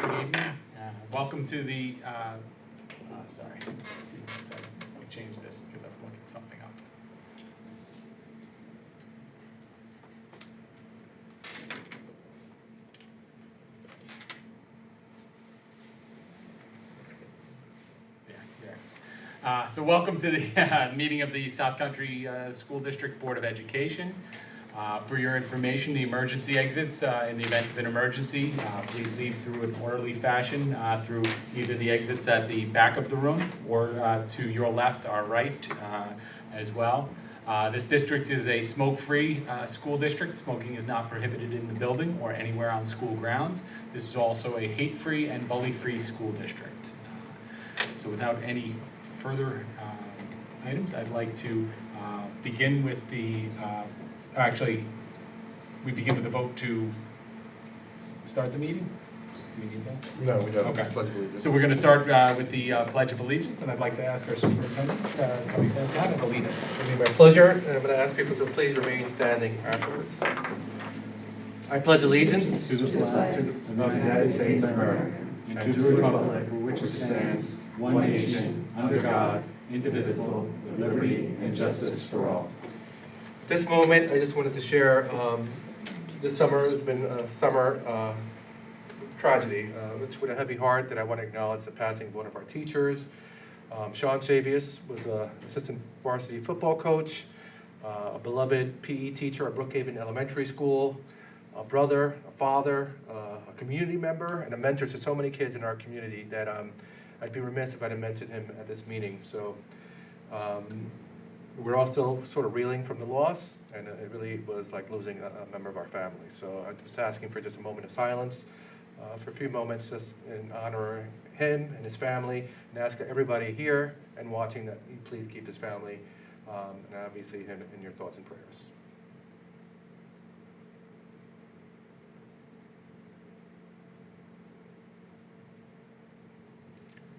Good evening. Welcome to the, sorry, give me one second. Let me change this because I'm looking something up. So welcome to the meeting of the South Country School District Board of Education. For your information, the emergency exits, in the event of an emergency, please leave through an orderly fashion through either the exits at the back of the room or to your left or right as well. This district is a smoke-free school district. Smoking is not prohibited in the building or anywhere on school grounds. This is also a hate-free and bully-free school district. So without any further items, I'd like to begin with the actually, we begin with the vote to start the meeting? Do we need that? No, we don't. Okay. Pledge of allegiance. So we're going to start with the Pledge of Allegiance, and I'd like to ask our superintendent, Tony Santana, to lead us. It'll be my pleasure, and I'm going to ask people to please remain standing afterwards. I pledge allegiance to the flag of the United States of America and to the republic for which it stands, one nation, under God, indivisible, with liberty and justice for all. At this moment, I just wanted to share, this summer has been a summer tragedy. It's with a heavy heart that I want to acknowledge the passing of one of our teachers. Sean Chavius was an assistant varsity football coach, a beloved PE teacher at Brookhaven Elementary School, a brother, a father, a community member, and a mentor to so many kids in our community that I'd be remiss if I didn't mention him at this meeting. So we're all still sort of reeling from the loss, and it really was like losing a member of our family. So I'm just asking for just a moment of silence, for a few moments, just in honor of him and his family, and ask everybody here and watching that you please keep his family, and obviously him in your thoughts and prayers.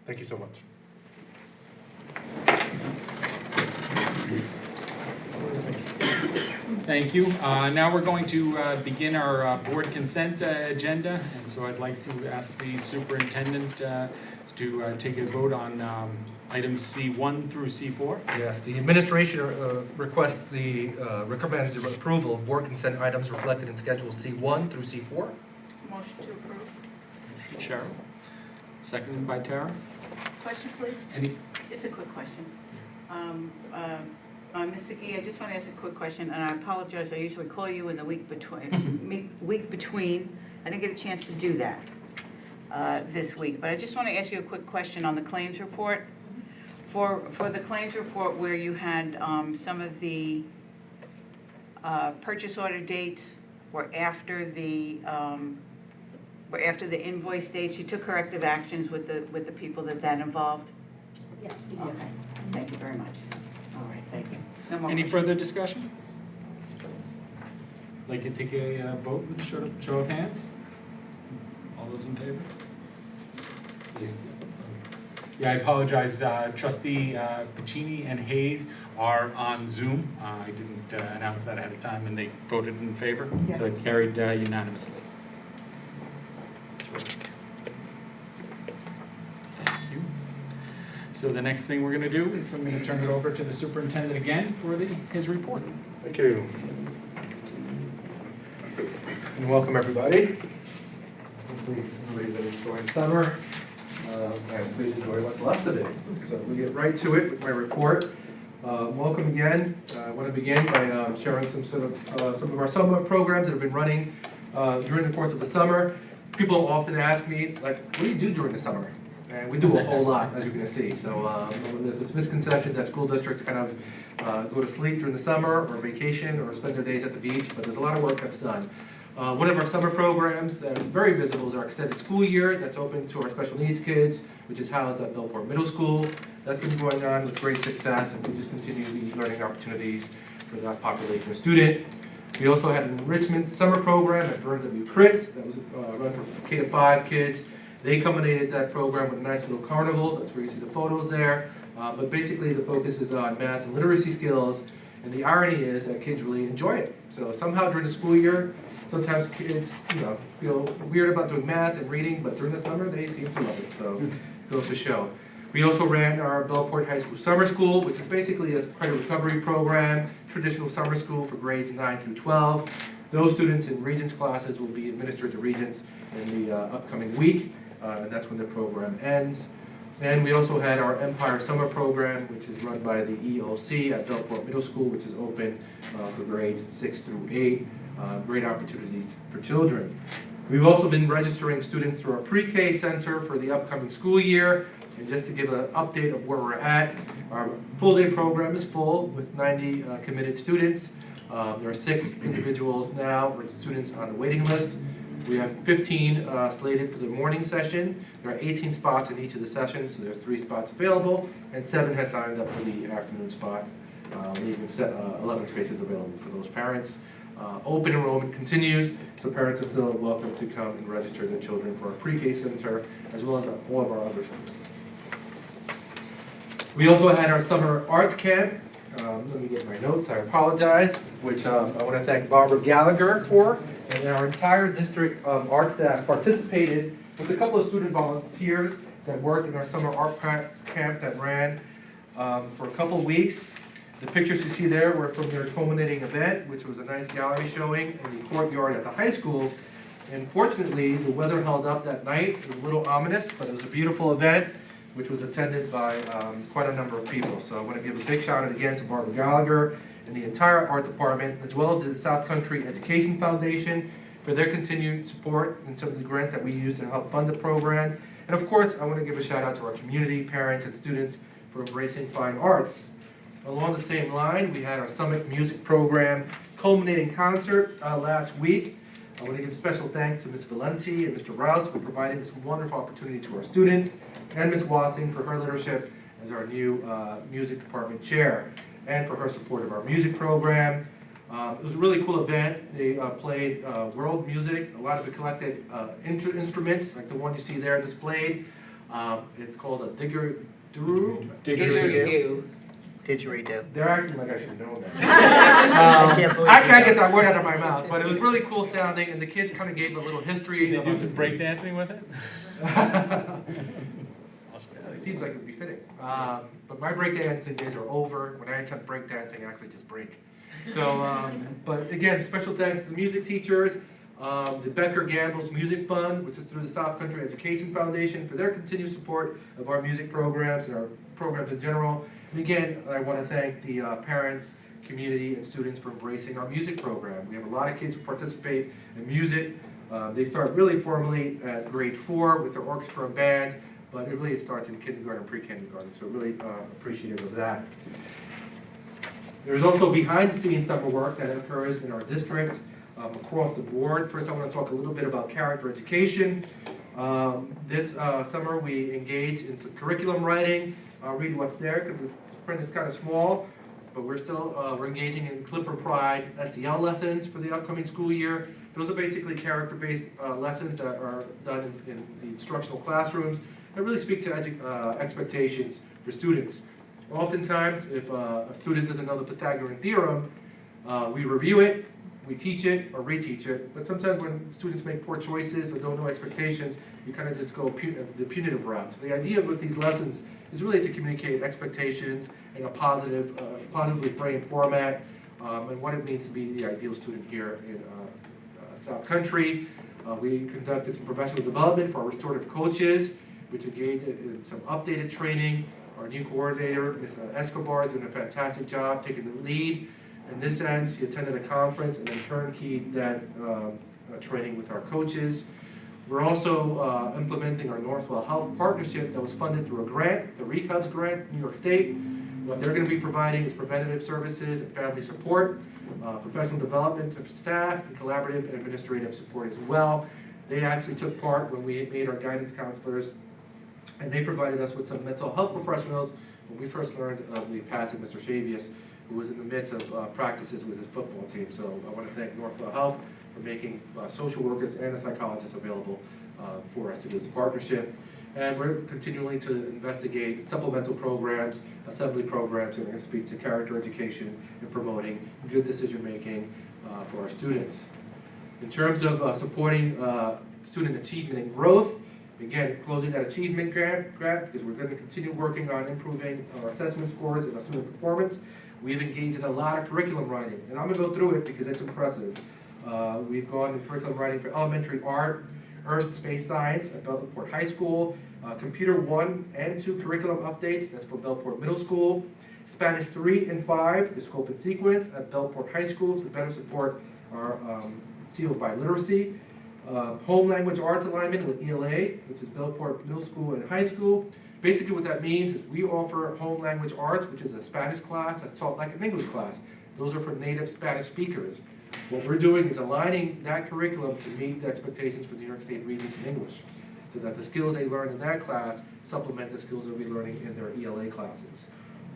Thank you so much. Thank you. Now we're going to begin our board consent agenda, and so I'd like to ask the superintendent to take a vote on items C1 through C4. Yes, the administration requests recommends the approval of board consent items reflected in Schedule C1 through C4. Motion to approve. Cheryl, seconded by Tara. Question, please? Any? Just a quick question. Ms. Segui, I just want to ask a quick question, and I apologize, I usually call you in the week between. I didn't get a chance to do that this week, but I just want to ask you a quick question on the claims report. For the claims report where you had some of the purchase order dates were after the invoice dates, you took corrective actions with the people that involved? Yes, we do. Okay, thank you very much. All right, thank you. No more Any questions. further discussion? Like to take a vote with a show of hands? All those in favor? Yes. Yeah, I apologize. Trustee Piccini and Hayes are on Zoom. I didn't announce that ahead of time, and they voted in favor, so it carried unanimously. Terrific. Thank you. So the next thing we're going to do is I'm going to turn it over to the superintendent again for his report. Thank you. And welcome, everybody. Hopefully everybody's been enjoying summer, and please enjoy what's left of it. So we'll get right to it with my report. Welcome again. I want to begin by sharing some of our summer programs that have been running during the course of the summer. People often ask me, like, what do you do during the summer? And we do a whole lot, as you're going to see. So there's this misconception that school districts kind of go to sleep during the summer or vacation or spend their days at the beach, but there's a lot of work that's done. One of our summer programs that's very visible is our extended school year that's open to our special needs kids, which is housed at Bellport Middle School. That's been going on with great success, and we just continue these learning opportunities for that population of student. We also had an enrichment summer program at Vernon W. Pritz that was run for K-5 kids. They culminated that program with a nice little carnival. That's where you see the photos there. But basically the focus is on math and literacy skills, and the irony is that kids really enjoy it. So somehow during the school year, sometimes kids, feel weird about doing math and reading, but during the summer, they seem to love it, so it goes to show. We also ran our Bellport High School Summer School, which is basically a credit recovery program, traditional summer school for grades 9 through 12. Those students in Regents classes will be administered to Regents in the upcoming week, and that's when the program ends. And we also had our Empire Summer Program, which is run by the EOC at Bellport Middle School, which is open for grades 6 through 8. Great opportunities for children. We've also been registering students through our pre-K center for the upcoming school year. And just to give an update of where we're at, our full-day program is full with 90 committed students. There are 6 individuals now, or students on the waiting list. We have 15 slated for the morning session. There are 18 spots in each of the sessions, so there's 3 spots available, and 7 has signed up for the afternoon spots, leaving 11 spaces available for those parents. Open enrollment continues, so parents are still welcome to come and register their children for our pre-K center, as well as all of our other schools. We also had our summer arts camp. Let me get my notes, I apologize, which I want to thank Barbara Gallagher for, and our entire district art staff participated with a couple of student volunteers that worked in our summer art camp that ran for a couple of weeks. The pictures you see there were from their culminating event, which was a nice gallery showing in the courtyard at the high school. And fortunately, the weather held up that night. It was a little ominous, but it was a beautiful event, which was attended by quite a number of people. So I want to give a big shout out again to Barbara Gallagher and the entire art department, as well as the South Country Education Foundation for their continued support and some of the grants that we use to help fund the program. And of course, I want to give a shout out to our community, parents, and students for embracing fine arts. Along the same line, we had our Summit Music Program culminating concert last week. I want to give special thanks to Ms. Valenti and Mr. Rouse for providing this wonderful opportunity to our students, and Ms. Wassing for her leadership as our new music department chair, and for her support of our music program. It was a really cool event. They played world music, a lot of eclectic instruments, like the one you see there displayed. It's called a didgeridoo. Didgeridoo. They're acting like I should know that. I can't believe I you can't know. get that word out of my mouth, but it was really cool sounding, and the kids kind of gave a little history. They do some breakdancing with it? It seems like it would be fitting. But my breakdancing days are over. When I attempt breakdancing, I actually just break. So, but again, special thanks to the music teachers, the Becker Gamble's Music Fund, which is through the South Country Education Foundation, for their continued support of our music programs and our programs in general. And again, I want to thank the parents, community, and students for embracing our music program. We have a lot of kids who participate in music. They start really formally at grade 4 with their orchestra and band, but it starts in kindergarten, pre-kindergarten, so really appreciative of that. There's also behind-the-scenes summer work that occurs in our district across the board. First, I want to talk a little bit about character education. This summer, we engage in some curriculum writing. I'll read what's there because the print is kind of small, but we're engaging in Clipper Pride SEL lessons for the upcoming school year. Those are basically character-based lessons that are done in the instructional classrooms that really speak to expectations for students. Oftentimes, if a student doesn't know the Pythagorean theorem, we review it, we teach it or reteach it, but sometimes when students make poor choices or don't know expectations, you kind of just go the punitive route. So the idea with these lessons is really to communicate expectations in a positively framed format, and what it means to be the ideal student here in South Country. We conducted some professional development for our restorative coaches, which engaged in some updated training. Our new coordinator, Ms. Escobar, is doing a fantastic job taking the lead. In this end, she attended a conference and then turnkeyed that training with our coaches. We're also implementing our Northwell Health partnership that was funded through a grant, the RECUBS grant, New York State. What they're going to be providing is preventative services and family support, professional development of staff, and collaborative and administrative support as well. They actually took part when we made our guidance counselors, and they provided us with some mental health professionals when we first learned of the passing Mr. Shavius, who was in the midst of practices with his football team. So I want to thank Northwell Health for making social workers and a psychologist available for us to do this partnership. And we're continuing to investigate supplemental programs, assembly programs, and we're going to speak to character education and promoting good decision-making for our students. In terms of supporting student achievement and growth, again, closing that achievement gap, because we're going to continue working on improving our assessment scores and our student performance. We've engaged in a lot of curriculum writing, and I'm going to go through it because it's impressive. We've gone in curriculum writing for elementary art, earth and space science at Belport High School, computer 1 and 2 curriculum updates, that's for Belport Middle School, Spanish 3 and 5, the scope and sequence at Belport High School to better support our seal of biliteracy. Home language arts alignment with ELA, which is Belport Middle School and High School. Basically what that means is we offer home language arts, which is a Spanish class, that's sort of like an English class. Those are for native Spanish speakers. What we're doing is aligning that curriculum to meet the expectations for New York State Readings and English, so that the skills they learn in that class supplement the skills they'll be learning in their ELA classes.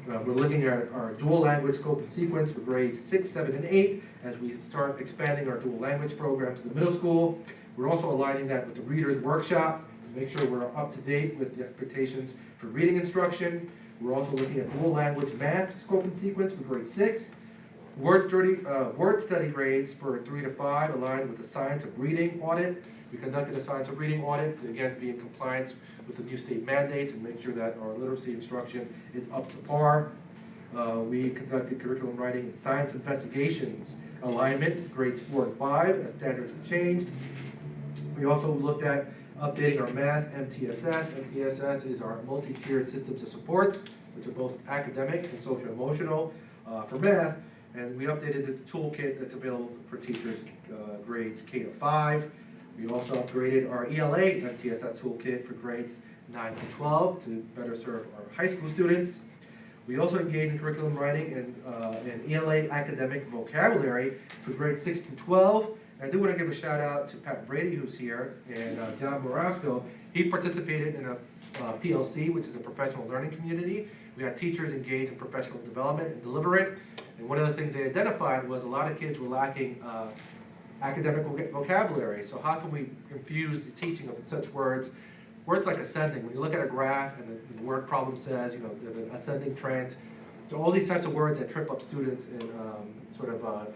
We're looking at our dual language scope and sequence for grades 6, 7, and 8 as we start expanding our dual language program to the middle school. We're also aligning that with the Reader's Workshop to make sure we're up to date with the expectations for reading instruction. We're also looking at dual language math scope and sequence for grade 6. Word study grades for 3 to 5 aligned with the Science of Reading audit. We conducted a Science of Reading audit, again, to be in compliance with the new state mandates and make sure that our literacy instruction is up to par. We conducted curriculum writing and science investigations alignment, grades 4 and 5, as standards have changed. We also looked at updating our math MTSS. MTSS is our multi-tiered systems of supports, which are both academic and social emotional for math. And we updated the toolkit that's available for teachers grades K to 5. We also upgraded our ELA MTSS toolkit for grades 9 to 12 to better serve our high school students. We also engaged in curriculum writing and ELA academic vocabulary for grades 6 to 12. And I do want to give a shout out to Pat Brady, who's here, and John Morasco. He participated in a PLC, which is a professional learning community. We had teachers engaged in professional development and deliver it. And one of the things they identified was a lot of kids were lacking academic vocabulary. So how can we infuse the teaching of such words like ascending? When you look at a graph and the word problem says, there's an ascending trend. So all these types of words that trip up students in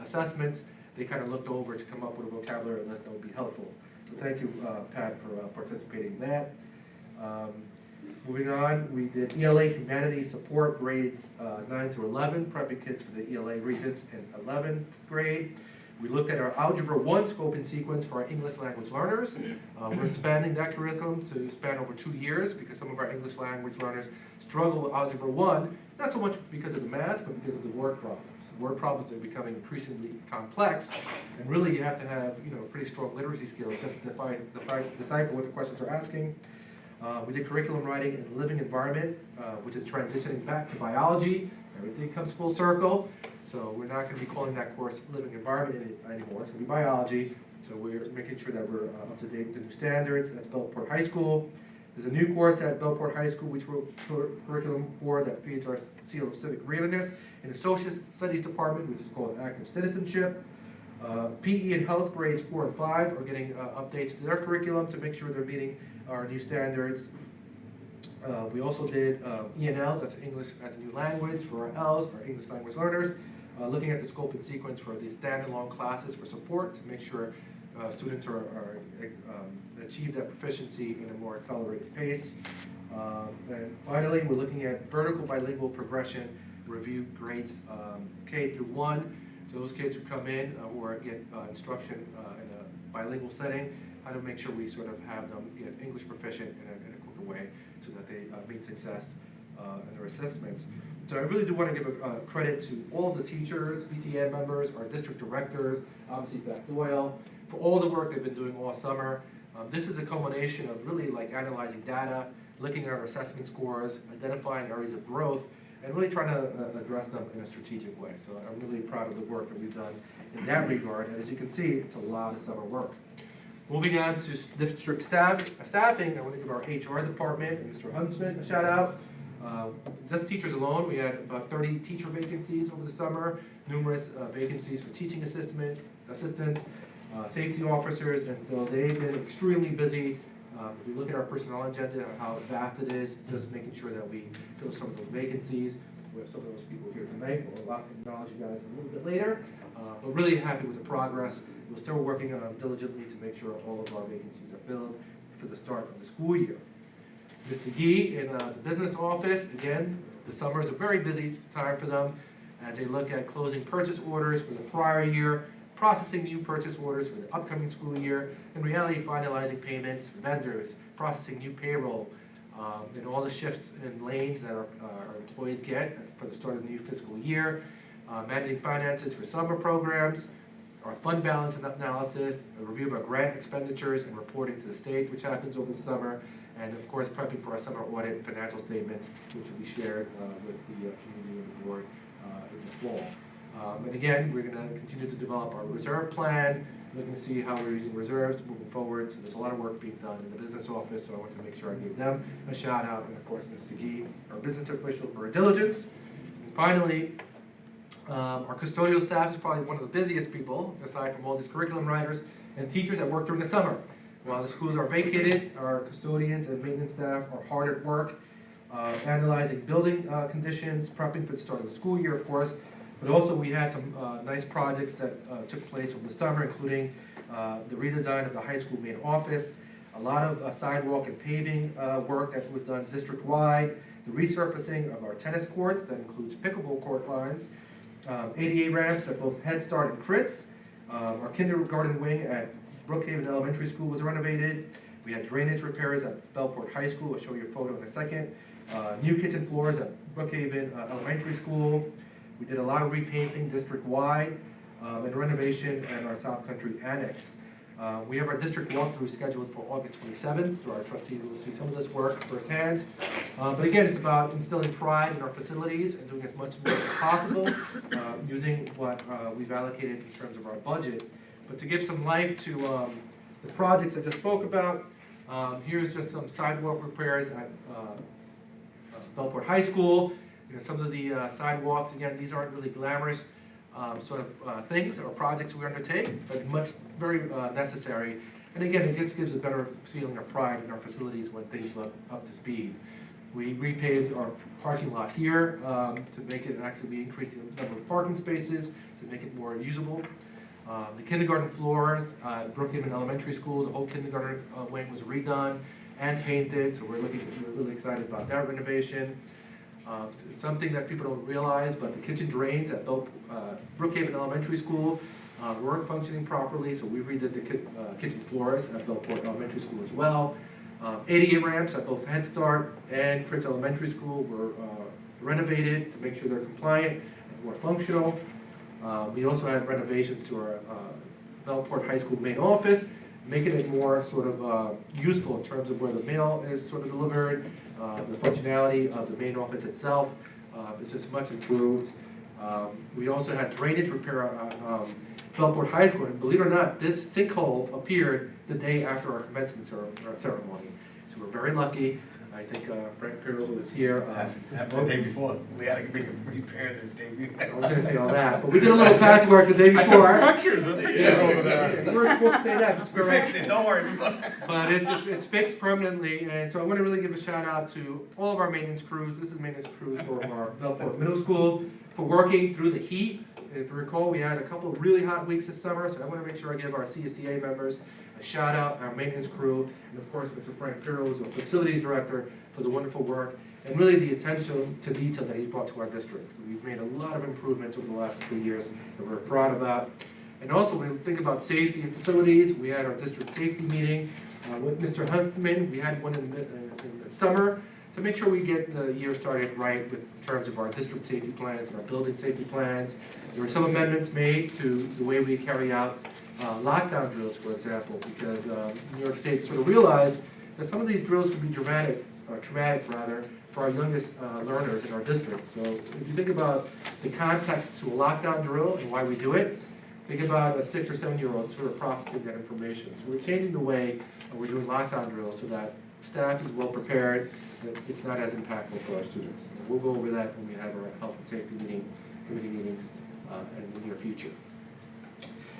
assessments, they kind of looked over to come up with a vocabulary list that would be helpful. So thank you, Pat, for participating in that. Moving on, we did ELA Humanities Support grades 9 through 11, prepping kids for the ELA Regents in 11th grade. We looked at our Algebra 1 scope and sequence for our English language learners. We're expanding that curriculum to span over 2 years because some of our English language learners struggle with Algebra 1, not so much because of the math, but because of the word problems. Word problems are becoming increasingly complex, and really you have to have pretty strong literacy skills just to decipher what the questions are asking. We did curriculum writing in living environment, which is transitioning back to biology. Everything comes full circle, so we're not going to be calling that course living environment anymore. It's going to be biology, so we're making sure that we're up to date with the new standards. That's Belport High School. There's a new course at Belport High School, which we're curriculum for that feeds our seal of civic readiness in the social studies department, which is called active citizenship. PE and health grades 4 and 5 are getting updates to their curriculum to make sure they're meeting our new standards. We also did E&L, that's English as a new language for our L's, our English language learners, looking at the scope and sequence for the standalone classes for support to make sure students are achieve that proficiency in a more accelerated pace. And finally, we're looking at vertical bilingual progression review grades K through 1. So those kids who come in or get instruction in a bilingual setting, how to make sure we sort of have them get English proficient in a quicker way so that they meet success in their assessments. So I really do want to give a credit to all of the teachers, PTA members, our district directors, obviously Beth Doyle, for all the work they've been doing all summer. This is a culmination of really analyzing data, looking at our assessment scores, identifying areas of growth, and really trying to address them in a strategic way. So I'm really proud of the work that we've done in that regard. And as you can see, it's a lot of summer work. Moving on to district staffing, I want to give our HR department and Mr. Huntsman a shout out. Just teachers alone, we had about 30 teacher vacancies over the summer, numerous vacancies for teaching assistants, safety officers, and so they've been extremely busy. If we look at our personnel agenda, how vast it is, just making sure that we fill some of those vacancies. We have some of those people here tonight. We'll acknowledge you guys a little bit later. But really happy with the progress. We're still working diligently to make sure all of our vacancies are filled for the start of the school year. Ms. Segee in the business office, again, the summer is a very busy time for them as they look at closing purchase orders for the prior year, processing new purchase orders for the upcoming school year, in reality finalizing payments, vendors, processing new payroll, and all the shifts and lanes that our employees get for the start of the new fiscal year, managing finances for summer programs, our fund balance analysis, a review of our grant expenditures and reporting to the state, which happens over the summer, and of course prepping for our summer audit and financial statements, which will be shared with the community and the board in the fall. And again, we're going to continue to develop our reserve plan, looking to see how we're using reserves moving forward. So there's a lot of work being done in the business office, so I want to make sure I give them a shout out, and of course Ms. Segee, our business official, for her diligence. And finally, our custodial staff is probably one of the busiest people, aside from all these curriculum writers and teachers that work during the summer. While the schools are vacated, our custodians and maintenance staff are hard at work, analyzing building conditions, prepping for the start of the school year, of course. But also we had some nice projects that took place over the summer, including the redesign of the high school main office, a lot of sidewalk and paving work that was done district-wide, the resurfacing of our tennis courts, that includes pickleball court lines, ADA ramps at both Head Start and Crits, our kindergarten wing at Brookhaven Elementary School was renovated, we had drainage repairs at Bellport High School, I'll show you a photo in a second, new kitchen floors at Brookhaven Elementary School. We did a lot of repainting district-wide and renovation at our South Country Annex. We have our district walkthrough scheduled for August 27th, so our trustees will see some of this work firsthand. But again, it's about instilling pride in our facilities and doing as much more as possible, using what we've allocated in terms of our budget. But to give some life to the projects I just spoke about, here's just some sidewalk repairs at Bellport High School. You know, some of the sidewalks, again, these aren't really glamorous sort of things or projects we undertake, but very necessary. And again, it just gives a better feeling of pride in our facilities when things look up to speed. We repaved our parking lot here to make it actually, we increased the number of parking spaces to make it more usable. The kindergarten floors at Brookhaven Elementary School, the whole kindergarten wing was redone and painted, so we're really excited about that renovation. It's something that people don't realize, but the kitchen drains at Brookhaven Elementary School weren't functioning properly, so we redid the kitchen floors at Bellport Elementary School as well. ADA ramps at both Head Start and Crits Elementary School were renovated to make sure they're compliant and more functional. We also had renovations to our Bellport High School main office, making it more sort of useful in terms of where the mail is sort of delivered. The functionality of the main office itself is just much improved. We also had drainage repair at Bellport High School, and believe it or not, this sinkhole appeared the day after our commencement ceremony. So we're very lucky. I think Frank Pirlo was here. After the day before, we had to make a repair the day before. I was going to say all that, but we did a little patchwork the day I before. took pictures of over there. We weren't supposed to say that, but We fixed it, don't worry. But it's fixed permanently, and so I want to really give a shout out to all of our maintenance crews. This is maintenance crews for our Bellport Middle School for working through the heat. If you recall, we had a couple of really hot weeks this summer, so I want to make sure I give our CSEA members a shout out, our maintenance crew, and of course Mr. Frank Pirlo, who's our facilities director, for the wonderful work and really the attention to detail that he's brought to our district. We've made a lot of improvements over the last few years that we're proud about. And also, when we think about safety and facilities, we had our district safety meeting with Mr. Huntsman. We had one in the summer to make sure we get the year started right in terms of our district safety plans and our building safety plans. There were some amendments made to the way we carry out lockdown drills, for example, because New York State sort of realized that some of these drills could be traumatic for our youngest learners in our district. So if you think about the context to a lockdown drill and why we do it, think about a 6 or 7-year-old sort of processing that information. So we're changing the way we're doing lockdown drills so that staff is well prepared, that it's not as impactful for our students. And we'll go over that when we have our health and safety committee meetings in the near future.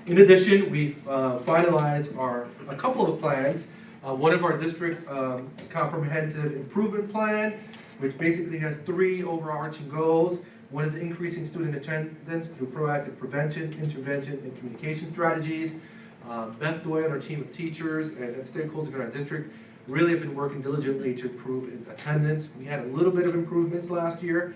In addition, we've finalized a couple of plans. One of our district comprehensive improvement plan, which basically has 3 overarching goals. One is increasing student attendance through proactive prevention, intervention, and communication strategies. Beth Doyle and our team of teachers and stakeholders in our district really have been working diligently to improve attendance. We had a little bit of improvements last year,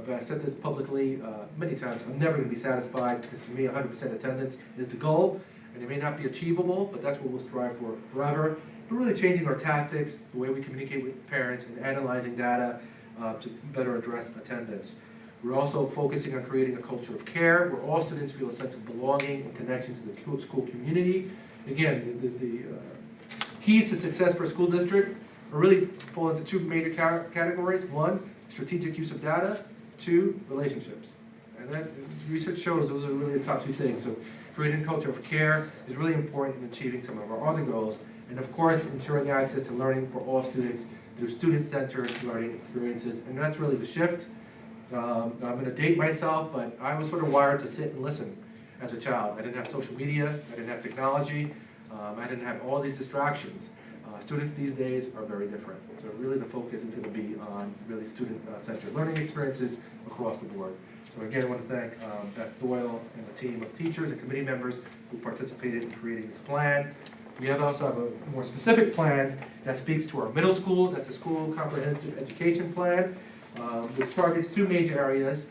but I said this publicly many times, I'm never going to be satisfied, because for me 100% attendance is the goal, and it may not be achievable, but that's what we'll strive for forever. We're really changing our tactics, the way we communicate with parents, and analyzing data to better address attendance. We're also focusing on creating a culture of care where all students feel a sense of belonging and connection to the school community. Again, the keys to success for a school district are really fall into 2 major categories. 1, strategic use of data. 2, relationships. And that research shows those are really the top 2 things. So creating a culture of care is really important in achieving some of our other goals. And of course, ensuring access to learning for all students through student-centered learning experiences. And that's really the shift. I'm going to date myself, but I was sort of wired to sit and listen as a child. I didn't have social media, I didn't have technology, I didn't have all these distractions. Students these days are very different. So really the focus is going to be on really student-centered learning experiences across the board. So again, I want to thank Beth Doyle and the team of teachers and committee members who participated in creating this plan. We also have a more specific plan that speaks to our middle school. That's a school comprehensive education plan, which targets 2 major areas,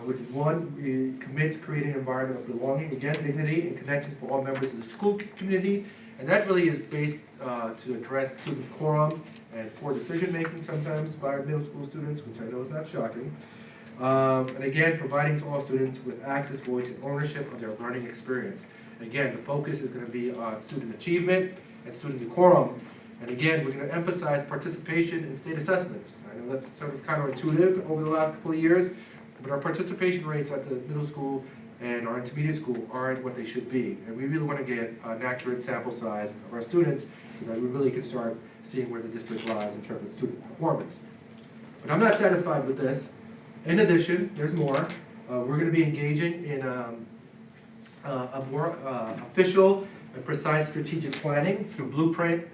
which is 1, we commit to creating an environment of belonging, again, dignity and connection for all members of the school community. And that really is based to address student quorum and poor decision-making sometimes by middle school students, which I know is not shocking. And again, providing to all students with access, voice, and ownership of their learning experience. Again, the focus is going to be on student achievement and student quorum. And again, we're going to emphasize participation in state assessments. I know that's sort of counterintuitive over the last couple of years, but our participation rates at the middle school and our intermediate school aren't what they should be. And we really want to get an accurate sample size of our students so that we really can start seeing where the district lies in terms of student performance. But I'm not satisfied with this. In addition, there's more. We're going to be engaging in a more official and precise strategic planning through Blueprint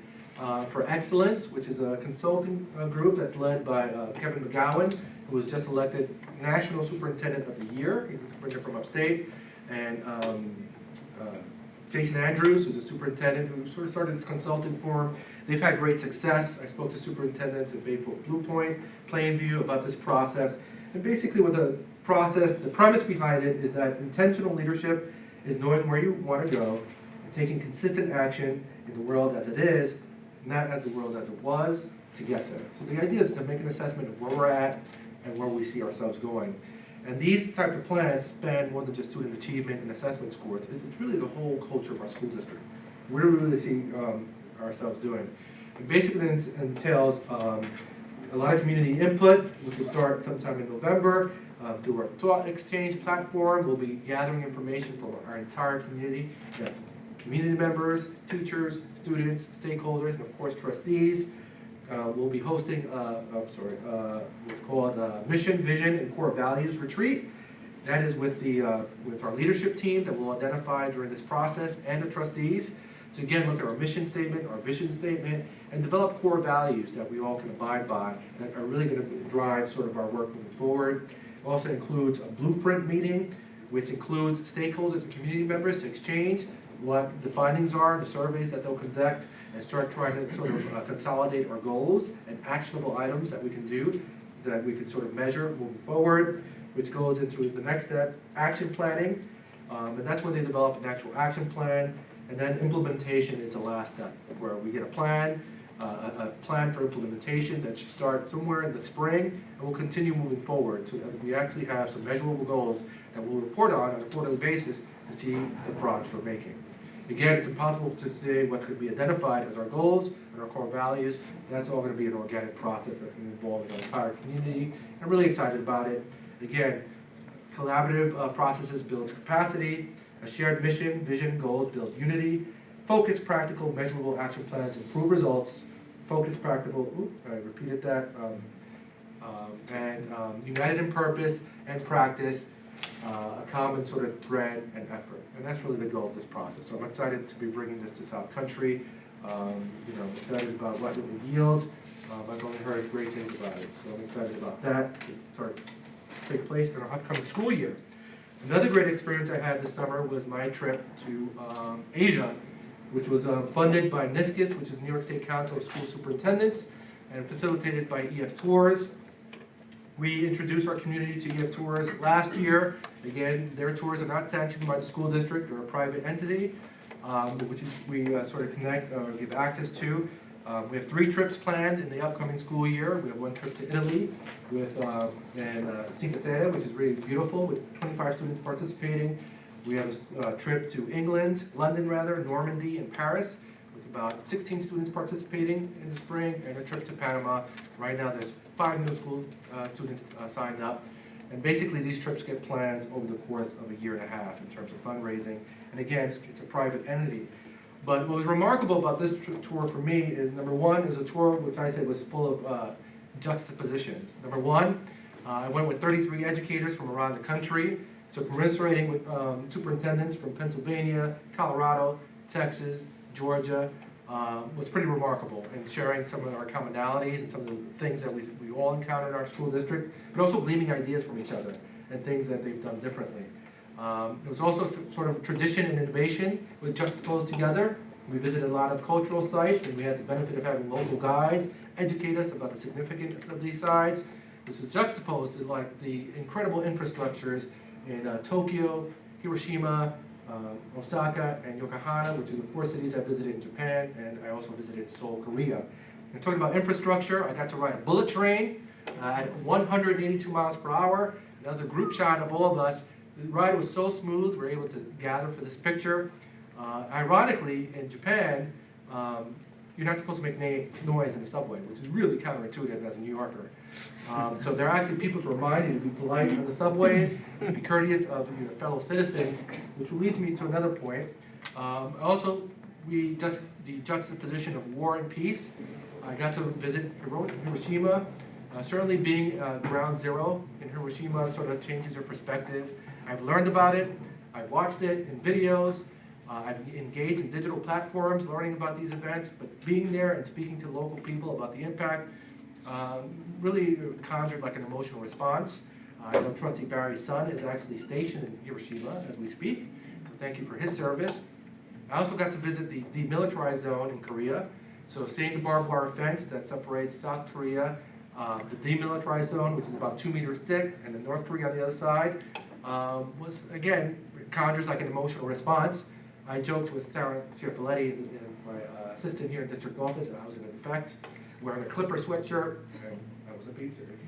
for Excellence, which is a consulting group that's led by Kevin McGowan, who was just elected National Superintendent of the Year. He's a superintendent from upstate. And Jason Andrews, who's a superintendent who sort of started this consulting firm. They've had great success. I spoke to superintendents at Bayport, Blue Point, Plainview about this process. And basically what the premise behind it is that intentional leadership is knowing where you want to go and taking consistent action in the world as it is, not as the world as it was, to get there. So the idea is to make an assessment of where we're at and where we see ourselves going. And these type of plans span more than just student achievement and assessment scores. It's really the whole culture of our school district. Where do we really see ourselves doing? It basically entails a lot of community input, which will start sometime in November. Through our Thought Exchange platform, we'll be gathering information from our entire community. That's community members, teachers, students, stakeholders, and of course trustees. We'll be hosting what's called Mission, Vision, and Core Values Retreat. That is with our leadership team that we'll identify during this process and the trustees. To again look at our mission statement, our vision statement, and develop core values that we all can abide by that are really going to drive sort of our work moving forward. It also includes a blueprint meeting, which includes stakeholders and community members to exchange what the findings are, the surveys that they'll conduct, and start trying to sort of consolidate our goals and actionable items that we can do, that we can sort of measure moving forward, which goes into the next step, action planning. And that's when they develop an actual action plan. And then implementation is the last step, where we get a plan for implementation that should start somewhere in the spring, and we'll continue moving forward so that we actually have some measurable goals that we'll report on a quarterly basis to see the progress we're making. Again, it's impossible to say what's going to be identified as our goals and our core values. That's all going to be an organic process that's going to involve the entire community. I'm really excited about it. Again, collaborative processes build capacity. A shared mission, vision, goals build unity. Focused, practical, measurable action plans improve results. Focused, practical, I repeated that. United in purpose and practice, a common sort of thread and effort. And that's really the goal of this process. So I'm excited to be bringing this to South Country. I'm excited about what it will yield. I've only heard great things about it, so I'm excited about that. It's our take place in our upcoming school year. Another great experience I had this summer was my trip to Asia, which was funded by NISCUS, which is New York State Council of School Superintendents, and facilitated by EF Tours. We introduced our community to EF Tours last year. Again, their tours are not sanctioned by the school district or a private entity, which we sort of connect or give access to. We have 3 trips planned in the upcoming school year. We have 1 trip to Italy with Cinque Terre, which is really beautiful, with 25 students participating. We have a trip to England, London rather, Normandy, and Paris, with about 16 students participating in the spring, and a trip to Panama. Right now, there's 5 middle school students signed up. And basically, these trips get planned over the course of a year and a half in terms of fundraising. And again, it's a private entity. But what was remarkable about this tour for me is, number one, it was a tour which I said was full of juxtapositions. Number one, I went with 33 educators from around the country, so commiserating with superintendents from Pennsylvania, Colorado, Texas, Georgia, was pretty remarkable, and sharing some of our commonalities and some of the things that we all encounter in our school district, but also gleaming ideas from each other and things that they've done differently. It was also sort of tradition and innovation with juxtaposed together. We visited a lot of cultural sites, and we had the benefit of having local guides educate us about the significance of these sites. This is juxtaposed to like the incredible infrastructures in Tokyo, Hiroshima, Osaka, and Yokohama, which are the 4 cities I visited in Japan, and I also visited Seoul, Korea. And talking about infrastructure, I got to ride a bullet train at 182 miles per hour. That was a group shot of all of us. The ride was so smooth, we were able to gather for this picture. Ironically, in Japan, you're not supposed to make noise in the subway, which is really counterintuitive as a New Yorker. So there are actually people to remind you to be polite on the subways, to be courteous of your fellow citizens, which leads me to another point. Also, the juxtaposition of war and peace. I got to visit Hiroshima. Certainly being ground zero in Hiroshima sort of changes your perspective. I've learned about it, I've watched it in videos, I've engaged in digital platforms learning about these events, but being there and speaking to local people about the impact really conjured like an emotional response. I know Trustee Barry's son is actually stationed in Hiroshima as we speak, so thank you for his service. I also got to visit the demilitarized zone in Korea, so seeing the barbed wire fence that separates South Korea, the demilitarized zone, which is about 2 meters thick, and the North Korea on the other side, was, again, conjures like an emotional response. I joked with Sarah Ciarfolletti, my assistant here in district office, and I was in effect wearing a Clipper sweatshirt, and I was a beat serious.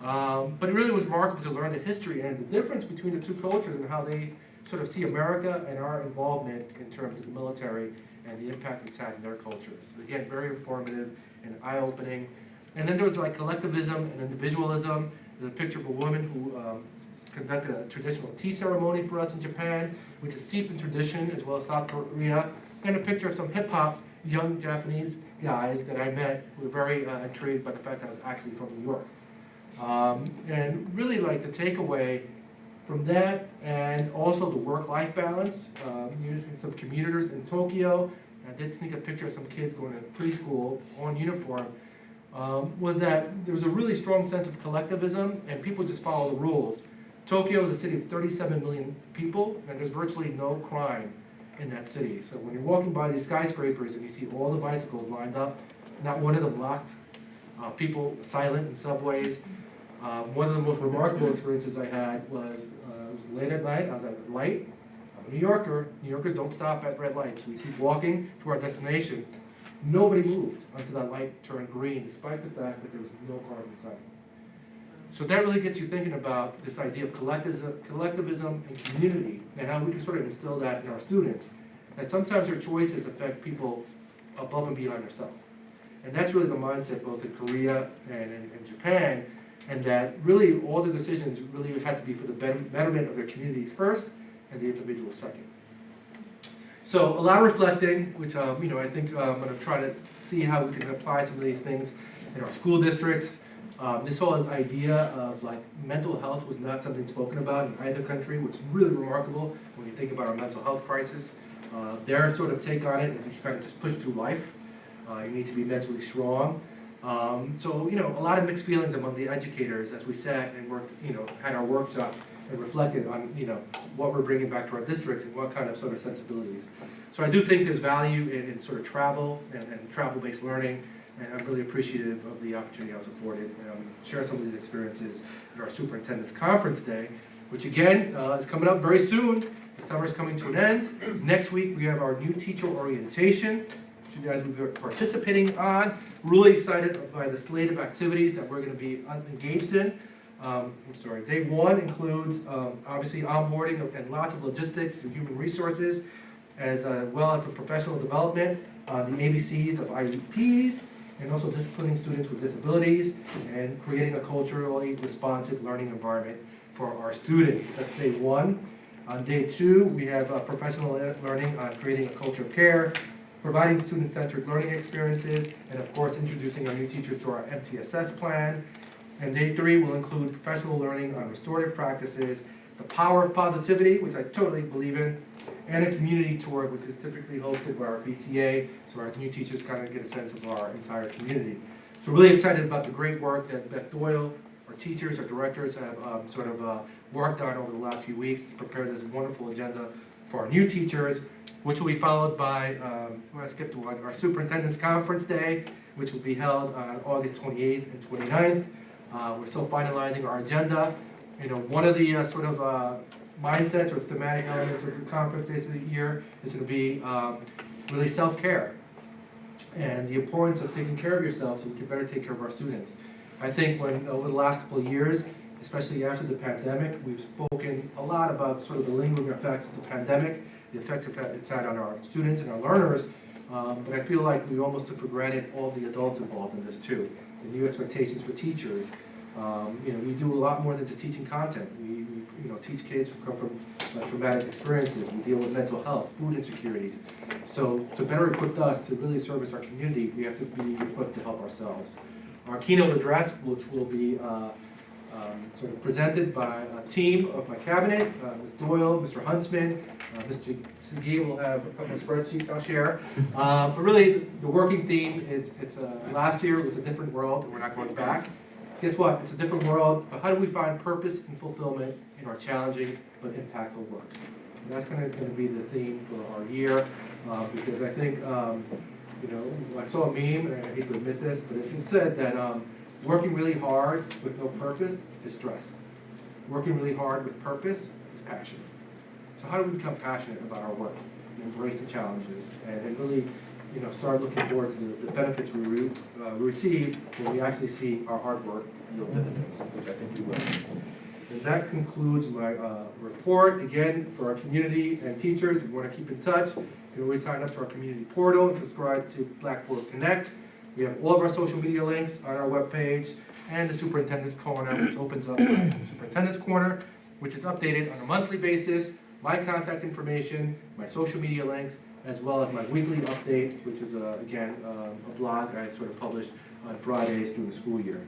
But it really was remarkable to learn the history and the difference between the 2 cultures and how they sort of see America and our involvement in terms of the military and the impact it's had in their cultures. Again, very informative and eye-opening. And then there was like collectivism and individualism. There's a picture of a woman who conducted a traditional tea ceremony for us in Japan, which is steeped in tradition, as well as South Korea, and a picture of some hip-hop young Japanese guys that I met who were very intrigued by the fact that I was actually from New York. And really like the takeaway from that, and also the work-life balance, using some commuters in Tokyo. I did sneak a picture of some kids going to preschool on uniform, was that there was a really strong sense of collectivism, and people just follow the rules. Tokyo is a city of 37 million people, and there's virtually no crime in that city. So when you're walking by these skyscrapers and you see all the bicycles lined up, not one of them locked, people silent in subways. One of the most remarkable experiences I had was, it was late at night, I was at a light. I'm a New Yorker, New Yorkers don't stop at red lights. We keep walking to our destination. Nobody moved until that light turned green, despite the fact that there was no cars in sight. So that really gets you thinking about this idea of collectivism and community, and how we can sort of instill that in our students. That sometimes our choices affect people above and beyond ourselves. And that's really the mindset both in Korea and in Japan, and that really all the decisions really had to be for the betterment of their communities first, and the individual second. So a lot of reflecting, which I think I'm going to try to see how we can apply some of these things in our school districts. This whole idea of like mental health was not something spoken about in either country, which is really remarkable when you think about our mental health crisis. Their sort of take on it is you kind of just push through life. You need to be mentally strong. So, a lot of mixed feelings among the educators as we sat and worked, had our workshop and reflected on, what we're bringing back to our districts and what kind of sort of sensibilities. So I do think there's value in sort of travel and travel-based learning, and I'm really appreciative of the opportunity I was afforded to share some of these experiences at our superintendent's conference day, which again is coming up very soon. The summer's coming to an end. Next week we have our new teacher orientation, which you guys will be participating on. Really excited by the slate of activities that we're going to be engaged in. Day one includes obviously onboarding and lots of logistics and human resources, as well as the professional development on the ABCs of IEPs, and also disciplining students with disabilities and creating a culturally responsive learning environment for our students. That's day one. On day two, we have professional learning on creating a culture of care, providing student-centered learning experiences, and of course, introducing our new teachers to our MTSS plan. And day three will include professional learning on restorative practices, the power of positivity, which I totally believe in, and a community tour, which is typically hosted by our PTA, so our new teachers kind of get a sense of our entire community. So really excited about the great work that Beth Doyle, our teachers, our directors have worked on over the last few weeks to prepare this wonderful agenda for our new teachers, which will be followed by, I'm going to skip to one, our superintendent's conference day, which will be held on August 28th and 29th. We're still finalizing our agenda. One of the mindsets or thematic elements of the conference this year is going to be really self-care and the importance of taking care of yourself so we can better take care of our students. I think over the last couple of years, especially after the pandemic, we've spoken a lot about sort of the lingering effects of the pandemic, the effects it's had on our students and our learners, but I feel like we almost took for granted all the adults involved in this too. The new expectations for teachers. We do a lot more than just teaching content. We teach kids who come from traumatic experiences. We deal with mental health, food insecurities. So to better equip us to really service our community, we have to be equipped to help ourselves. Our keynote address, which will be presented by a team of my cabinet, Ms. Doyle, Mr. Huntsman, Mr. Segee will have a couple of spreadsheets I'll share. But really, the working theme is, last year it was a different world, and we're not going back. Guess what? It's a different world, but how do we find purpose and fulfillment in our challenging but impactful work? And that's going to be the theme for our year, because I think, I saw a meme, and I hate to admit this, but it said that working really hard with no purpose is stress. Working really hard with purpose is passion. So how do we become passionate about our work and embrace the challenges and really, start looking forward to the benefits we receive when we actually see our hard work yield dividends, which I think we will. And that concludes my report. Again, for our community and teachers, if you want to keep in touch, you can always sign up to our community portal and subscribe to Blackboard Connect. We have all of our social media links on our webpage, and the Superintendent's Corner, which opens up the Superintendent's Corner, which is updated on a monthly basis, my contact information, my social media links, as well as my weekly update, which is, again, a blog I publish on Fridays through the school year.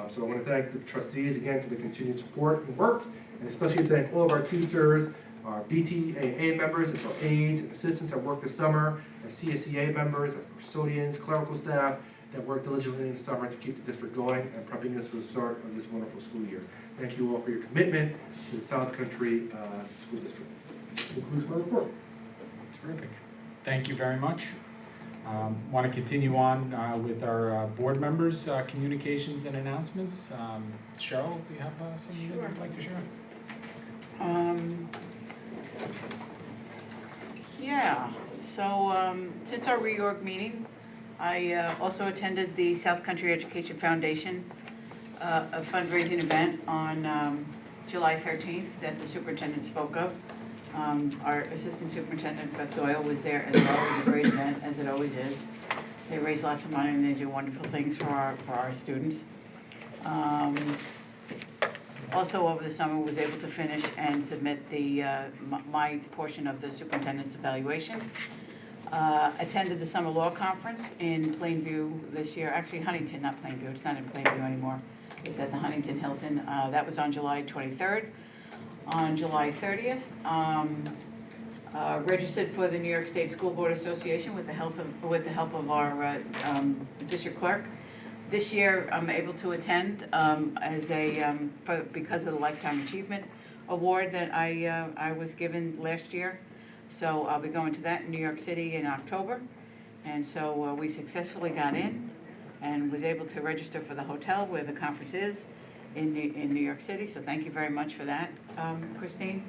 So I want to thank the trustees again for the continued support and work, and especially thank all of our teachers, our BTAA members, and our aides and assistants that work this summer, our CSEA members, our custodians, clerical staff that work diligently in the summer to keep the district going and prepping us for the start of this wonderful school year. Thank you all for your commitment to the South Country School District. This concludes my report. Terrific. Thank you very much. Want to continue on with our board members' communications and announcements. Cheryl, do you have something that you'd like to share? Yeah, so since our reorg meeting, I also attended the South Country Education Foundation, a fundraising event on July 13th that the superintendent spoke of. Our assistant superintendent, Beth Doyle, was there as well. It was a great event, as it always is. They raise lots of money and they do wonderful things for our students. Also over the summer was able to finish and submit the my portion of the superintendent's evaluation. Attended the summer law conference in Plainview this year, actually Huntington, not Plainview, it's not in Plainview anymore. It's at the Huntington Hilton. That was on July 23rd. On July 30th, registered for the New York State School Board Association with the help of our district clerk. This year, I'm able to attend because of the Lifetime Achievement Award that I was given last year. So I'll be going to that in New York City in October. And so we successfully got in and was able to register for the hotel where the conference is in New York City. So thank you very much for that, Christine.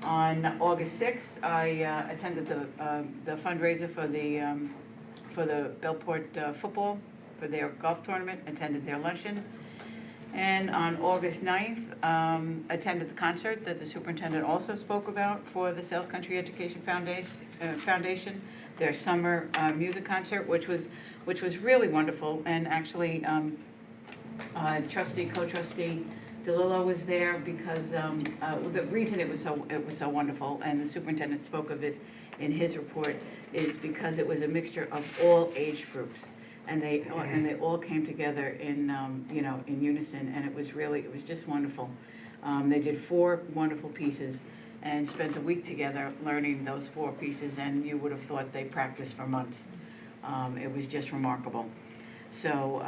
On August 6th, I attended the fundraiser for the Bellport football, for their golf tournament, attended their luncheon. And on August 9th, attended the concert that the superintendent also spoke about for the South Country Education Foundation, their summer music concert, which was really wonderful. And actually, co-trustee DeLillo was there because the reason it was so wonderful, and the superintendent spoke of it in his report, is because it was a mixture of all age groups, and they all came together in in unison, and it was just wonderful. They did 4 wonderful pieces and spent a week together learning those 4 pieces, and you would have thought they practiced for months. It was just remarkable. So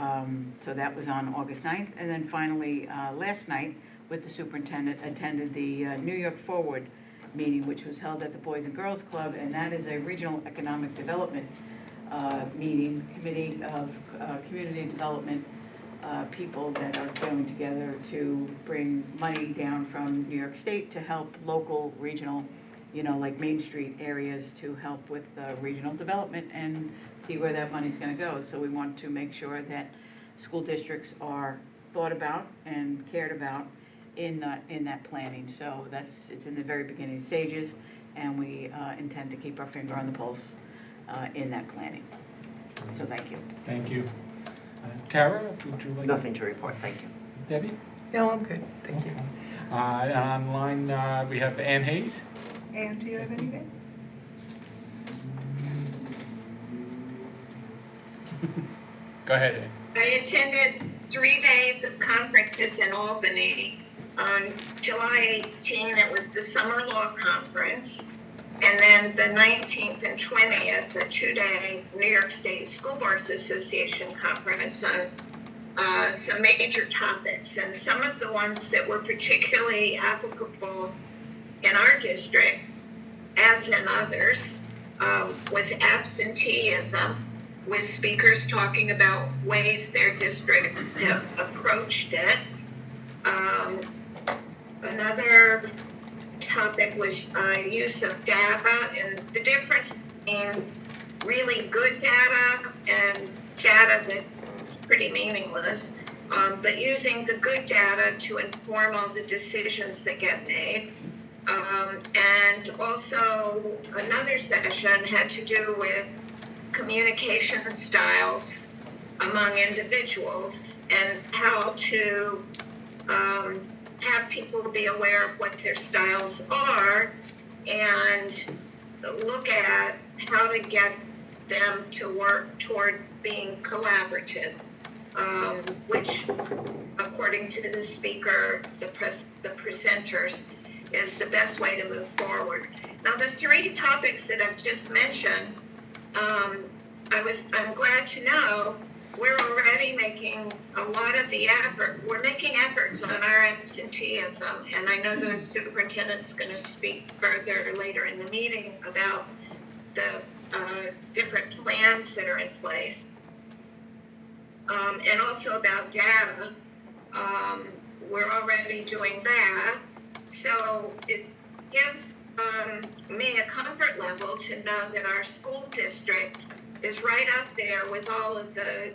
that was on August 9th. And then finally, last night, with the superintendent, attended the New York Forward meeting, which was held at the Boys and Girls Club, and that is a regional economic development committee of community development people that are going together to bring money down from New York State to help local, regional, like Main Street areas, to help with regional development and see where that money's gonna go. So we want to make sure that school districts are thought about and cared about in that planning. So it's in the very beginning stages, and we intend to keep our finger on the pulse in that planning. So thank you. Thank you. Tara, would you like? Nothing to report, thank you. Debbie? No, I'm good, thank you. Online, we have Ann Hayes. And do you have anything? Go ahead, Ann. I attended 3 days of conferences in Albany. On July 18, it was the Summer Law Conference. And then the 19th and 20th, a 2-day New York State School Boards Association conference on some major topics. And some of the ones that were particularly applicable in our district, as in others, was absenteeism, with speakers talking about ways their district have approached it. Another topic was use of data and the difference in really good data and data that's pretty meaningless, but using the good data to inform all the decisions that get made. And also another session had to do with communication styles among individuals and how to have people be aware of what their styles are and look at how to get them to work toward being collaborative, which, according to the speaker, the presenters, is the best way to move forward. Now, the 3 topics that I've just mentioned, I'm glad to know we're already making a lot of the effort. We're making efforts on our absenteeism, and I know the superintendent's going to speak further later in the meeting about the different plans that are in place, and also about data. We're already doing that, so it gives me a comfort level to know that our school district is right up there with all of the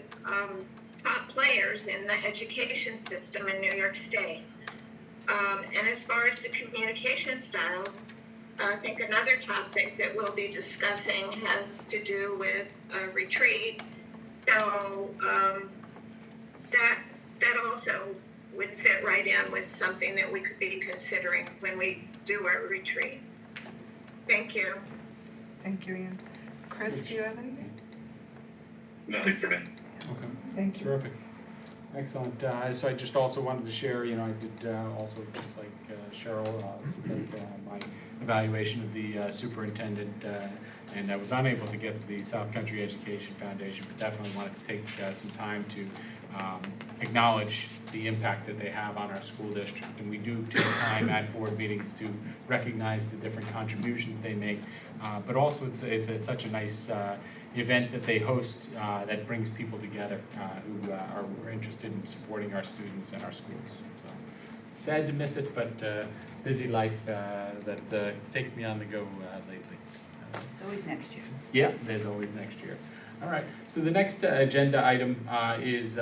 top players in the education system in New York State. And as far as the communication styles, I think another topic that we'll be discussing has to do with a retreat. So that also would fit right in with something that we could be considering when we do our retreat. Thank you. Thank you, Ann. Chris, do you have anything? Nothing for me. Okay. Thank you. Terrific. Excellent. So I just also wanted to share, I did also, just like Cheryl, submit my evaluation of the superintendent and I was unable to get to the South Country Education Foundation, but definitely wanted to take some time to acknowledge the impact that they have on our school district. And we do take time at board meetings to recognize the different contributions they make, but also it's such a nice event that they host that brings people together who are interested in supporting our students and our schools. So, sad to miss it, but busy life that takes me on the go lately. Always next year. Yeah, there's always next year. All right, so the next agenda item is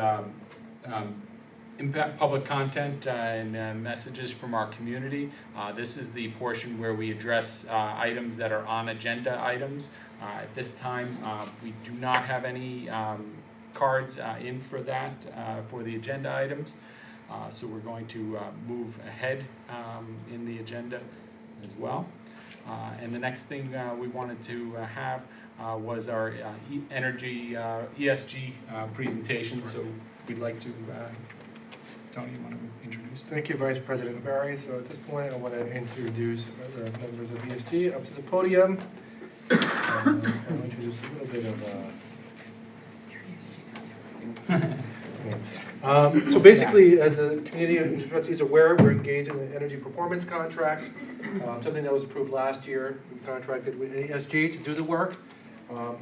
impact public content and messages from our community. This is the portion where we address items that are on agenda items. At this time, we do not have any cards in for that, for the agenda items. So we're going to move ahead in the agenda as well. And the next thing we wanted to have was our energy ESG presentation. So we'd like to, Tony, you want to introduce? Thank you, Vice President Barry. So at this point, I want to introduce other members of ESG up to the podium. I'll introduce a little bit of so basically, as the community and trustees is aware, we're engaged in an energy performance contract, something that was approved last year. We contracted with ESG to do the work.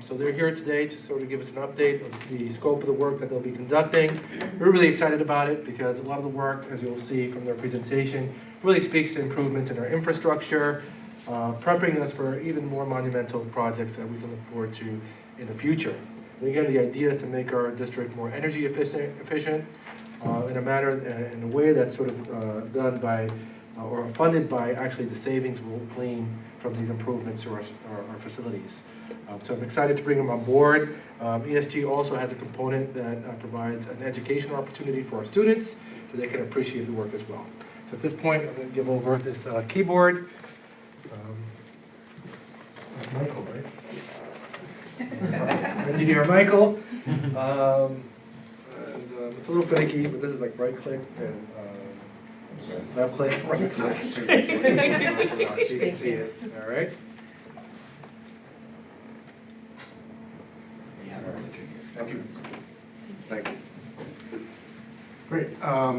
So they're here today to sort of give us an update of the scope of the work that they'll be conducting. We're really excited about it because a lot of the work, as you'll see from their presentation, really speaks to improvements in our infrastructure, preparing us for even more monumental projects that we can look forward to in the future. And again, the idea is to make our district more energy efficient in a way that's sort of done by or funded by actually the savings we'll glean from these improvements to our facilities. So I'm excited to bring them on board. ESG also has a component that provides an educational opportunity for our students so they can appreciate the work as well. So at this point, I'm going to give over this keyboard. Michael, right? Engineer Michael. It's a little finicky, but this is like right click and left click, right click. So you can see it, all right? Thank you. Thank you. Great.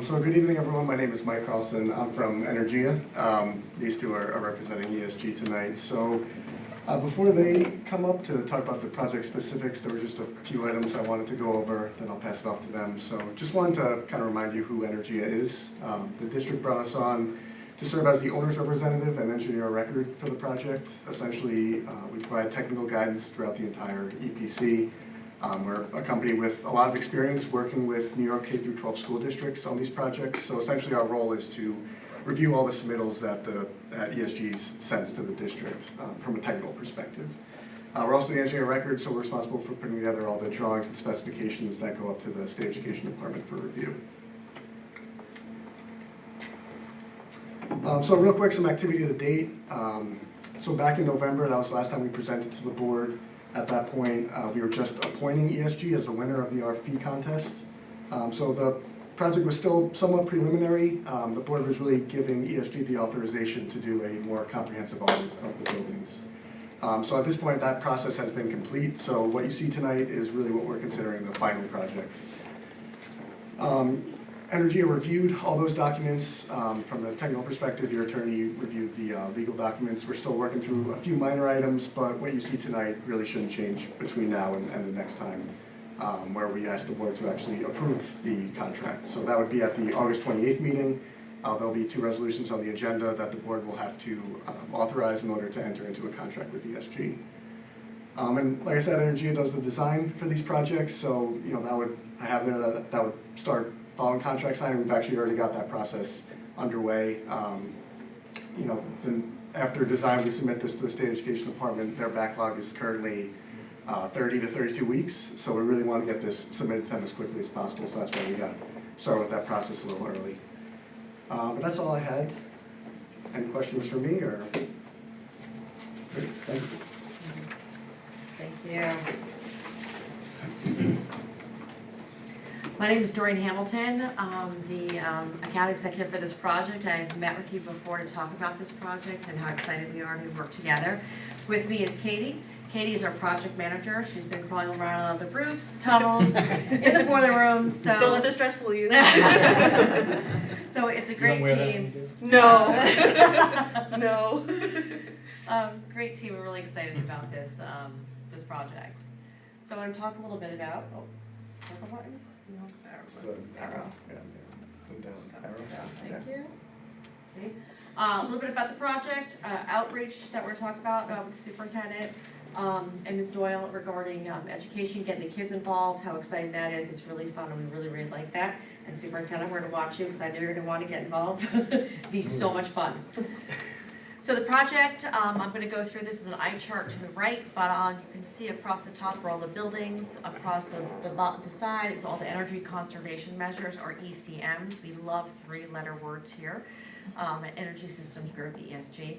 So good evening, everyone. My name is Mike Carlson. I'm from Energia. These two are representing ESG tonight. So before they come up to talk about the project specifics, there were just a few items I wanted to go over, then I'll pass it off to them. So just wanted to kind of remind you who Energia is. The district brought us on to serve as the owner's representative and engineer of record for the project. Essentially, we provide technical guidance throughout the entire EPC. We're a company with a lot of experience working with New York K-12 school districts on these projects. So essentially our role is to review all the submittals that ESG sends to the district from a technical perspective. We're also the engineer of record, so we're responsible for putting together all the drawings and specifications that go up to the State Education Department for review. So real quick, some activity to date. So back in November, that was the last time we presented to the board. At that point, we were just appointing ESG as the winner of the RFP contest. So the project was still somewhat preliminary. The board was really giving ESG the authorization to do a more comprehensive audit of the buildings. So at this point, that process has been complete. So what you see tonight is really what we're considering the final project. Energia reviewed all those documents. From the technical perspective, your attorney reviewed the legal documents. We're still working through a few minor items, but what you see tonight really shouldn't change between now and the next time, where we ask the board to actually approve the contract. So that would be at the August 28th meeting. There'll be 2 resolutions on the agenda that the board will have to authorize in order to enter into a contract with ESG. And like I said, Energia does the design for these projects, so I have there that would start following contract signing. We've actually already got that process underway. Then after design, we submit this to the State Education Department. Their backlog is currently 30 to 32 weeks, so we really want to get this submitted to them as quickly as possible, so that's why we got started with that process a little early. But that's all I had. Any questions for me, or? Great, thank you. Thank you. My name is Doreen Hamilton. I'm the account executive for this project. I've met with you before to talk about this project and how excited we are to work together. With me is Katie. Katie is our project manager. She's been crawling around on the roofs, tunnels, in the boiler rooms, so. Don't let the stress fool you. So it's a You don't great wear that team. when you do? No. Great team, we're really excited about this, this project. So I'm gonna talk a little bit about, circle button? No, It's the arrow. Yeah, the down arrow. Thank you. See? A little bit about the project, outreach that we're talking about with the superintendent and Ms. Doyle regarding education, getting the kids involved, how exciting that is. It's really fun and we really, really like that. And superintendent, we're gonna watch you because I know you're gonna want to get involved. It'd be so much fun. So the project, I'm gonna go through, this is an eye chart to the right, but you can see across the top are all the buildings, across the side is all the energy conservation measures, or ECMs. We love three-letter words here. Energy Systems Group, ESG.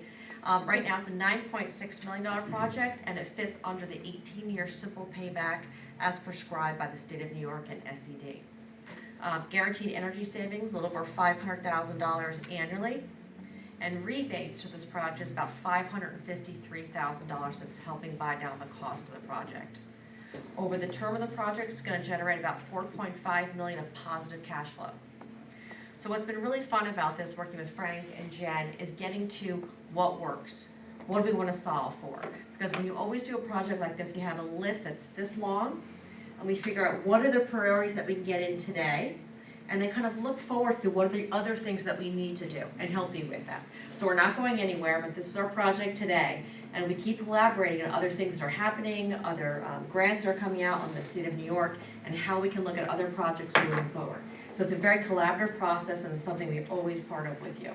Right now, it's a $9.6 million project, and it fits under the 18-year simple payback as prescribed by the state of New York and SED. Guaranteed energy savings, a little over $500,000 annually, and rebates to this project is about $553,000. That's helping buy down the cost of the project. Over the term of the project, it's going to generate about $4.5 million of positive cash flow. So what's been really fun about this, working with Frank and Jen, is getting to what works. What do we want to solve for? Because when you always do a project like this, we have a list that's this long, and we figure out what are the priorities that we can get in today, and then kind of look forward to what are the other things that we need to do, and help you with that. So we're not going anywhere, but this is our project today, and we keep collaborating on other things that are happening, other grants that are coming out on the state of New York, and how we can look at other projects moving forward. So it's a very collaborative process, and it's something we always part of with you.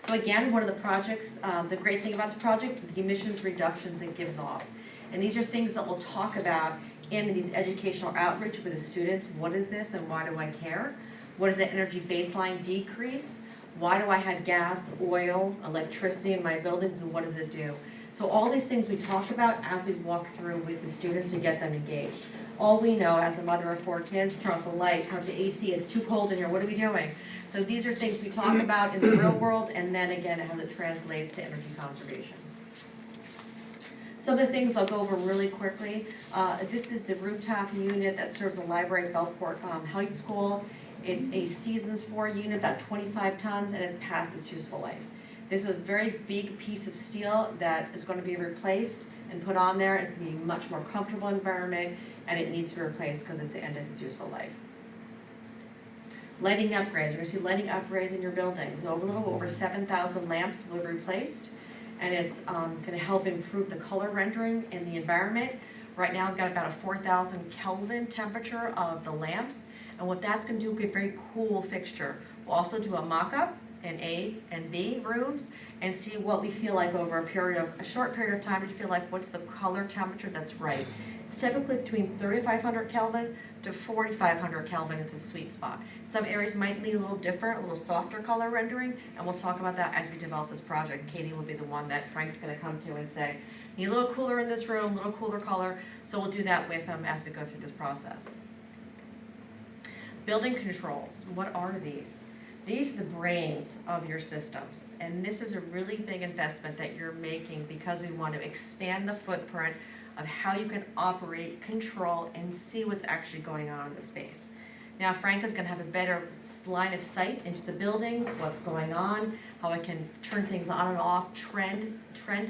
So again, one of the projects, the great thing about the project, the emissions reductions it gives off. And these are things that we'll talk about in these educational outreach with the students. What is this and why do I care? What is the energy baseline decrease? Why do I have gas, oil, electricity in my buildings, and what does it do? So all these things we talk about as we walk through with the students to get them engaged. All we know as a mother of 4 kids, turn off the light, turn off the AC, it's too cold in here, what are we doing? So these are things we talk about in the real world, and then again, how it translates to energy conservation. Some of the things I'll go over really quickly. This is the rooftop unit that serves the library at Belport Heights School. It's a Seasons 4 unit, about 25 tons, and it's past its useful life. This is a very big piece of steel that is going to be replaced and put on there. It's going to be a much more comfortable environment, and it needs to be replaced because it's the end of its useful life. Lighting upgrades. You're going to see lighting upgrades in your buildings. A little over 7,000 lamps will be replaced, and it's going to help improve the color rendering in the environment. Right now, I've got about a 4,000 Kelvin temperature of the lamps, and what that's going to do is a very cool fixture. We'll also do a mock-up in A and B rooms and see what we feel like over a short period of time to feel like what's the color temperature that's right. It's typically between 3,500 Kelvin to 4,500 Kelvin. It's a sweet spot. Some areas might lean a little different, a little softer color rendering, and we'll talk about that as we develop this project. Katie will be the one that Frank's going to come to and say, need a little cooler in this room, a little cooler color, so we'll do that with them as we go through this process. Building controls, what are these? These are the brains of your systems, and this is a really big investment that you're making because we want to expand the footprint of how you can operate, control, and see what's actually going on in the space. Now Frank is going to have a better line of sight into the buildings, what's going on, how I can turn things on and off, trend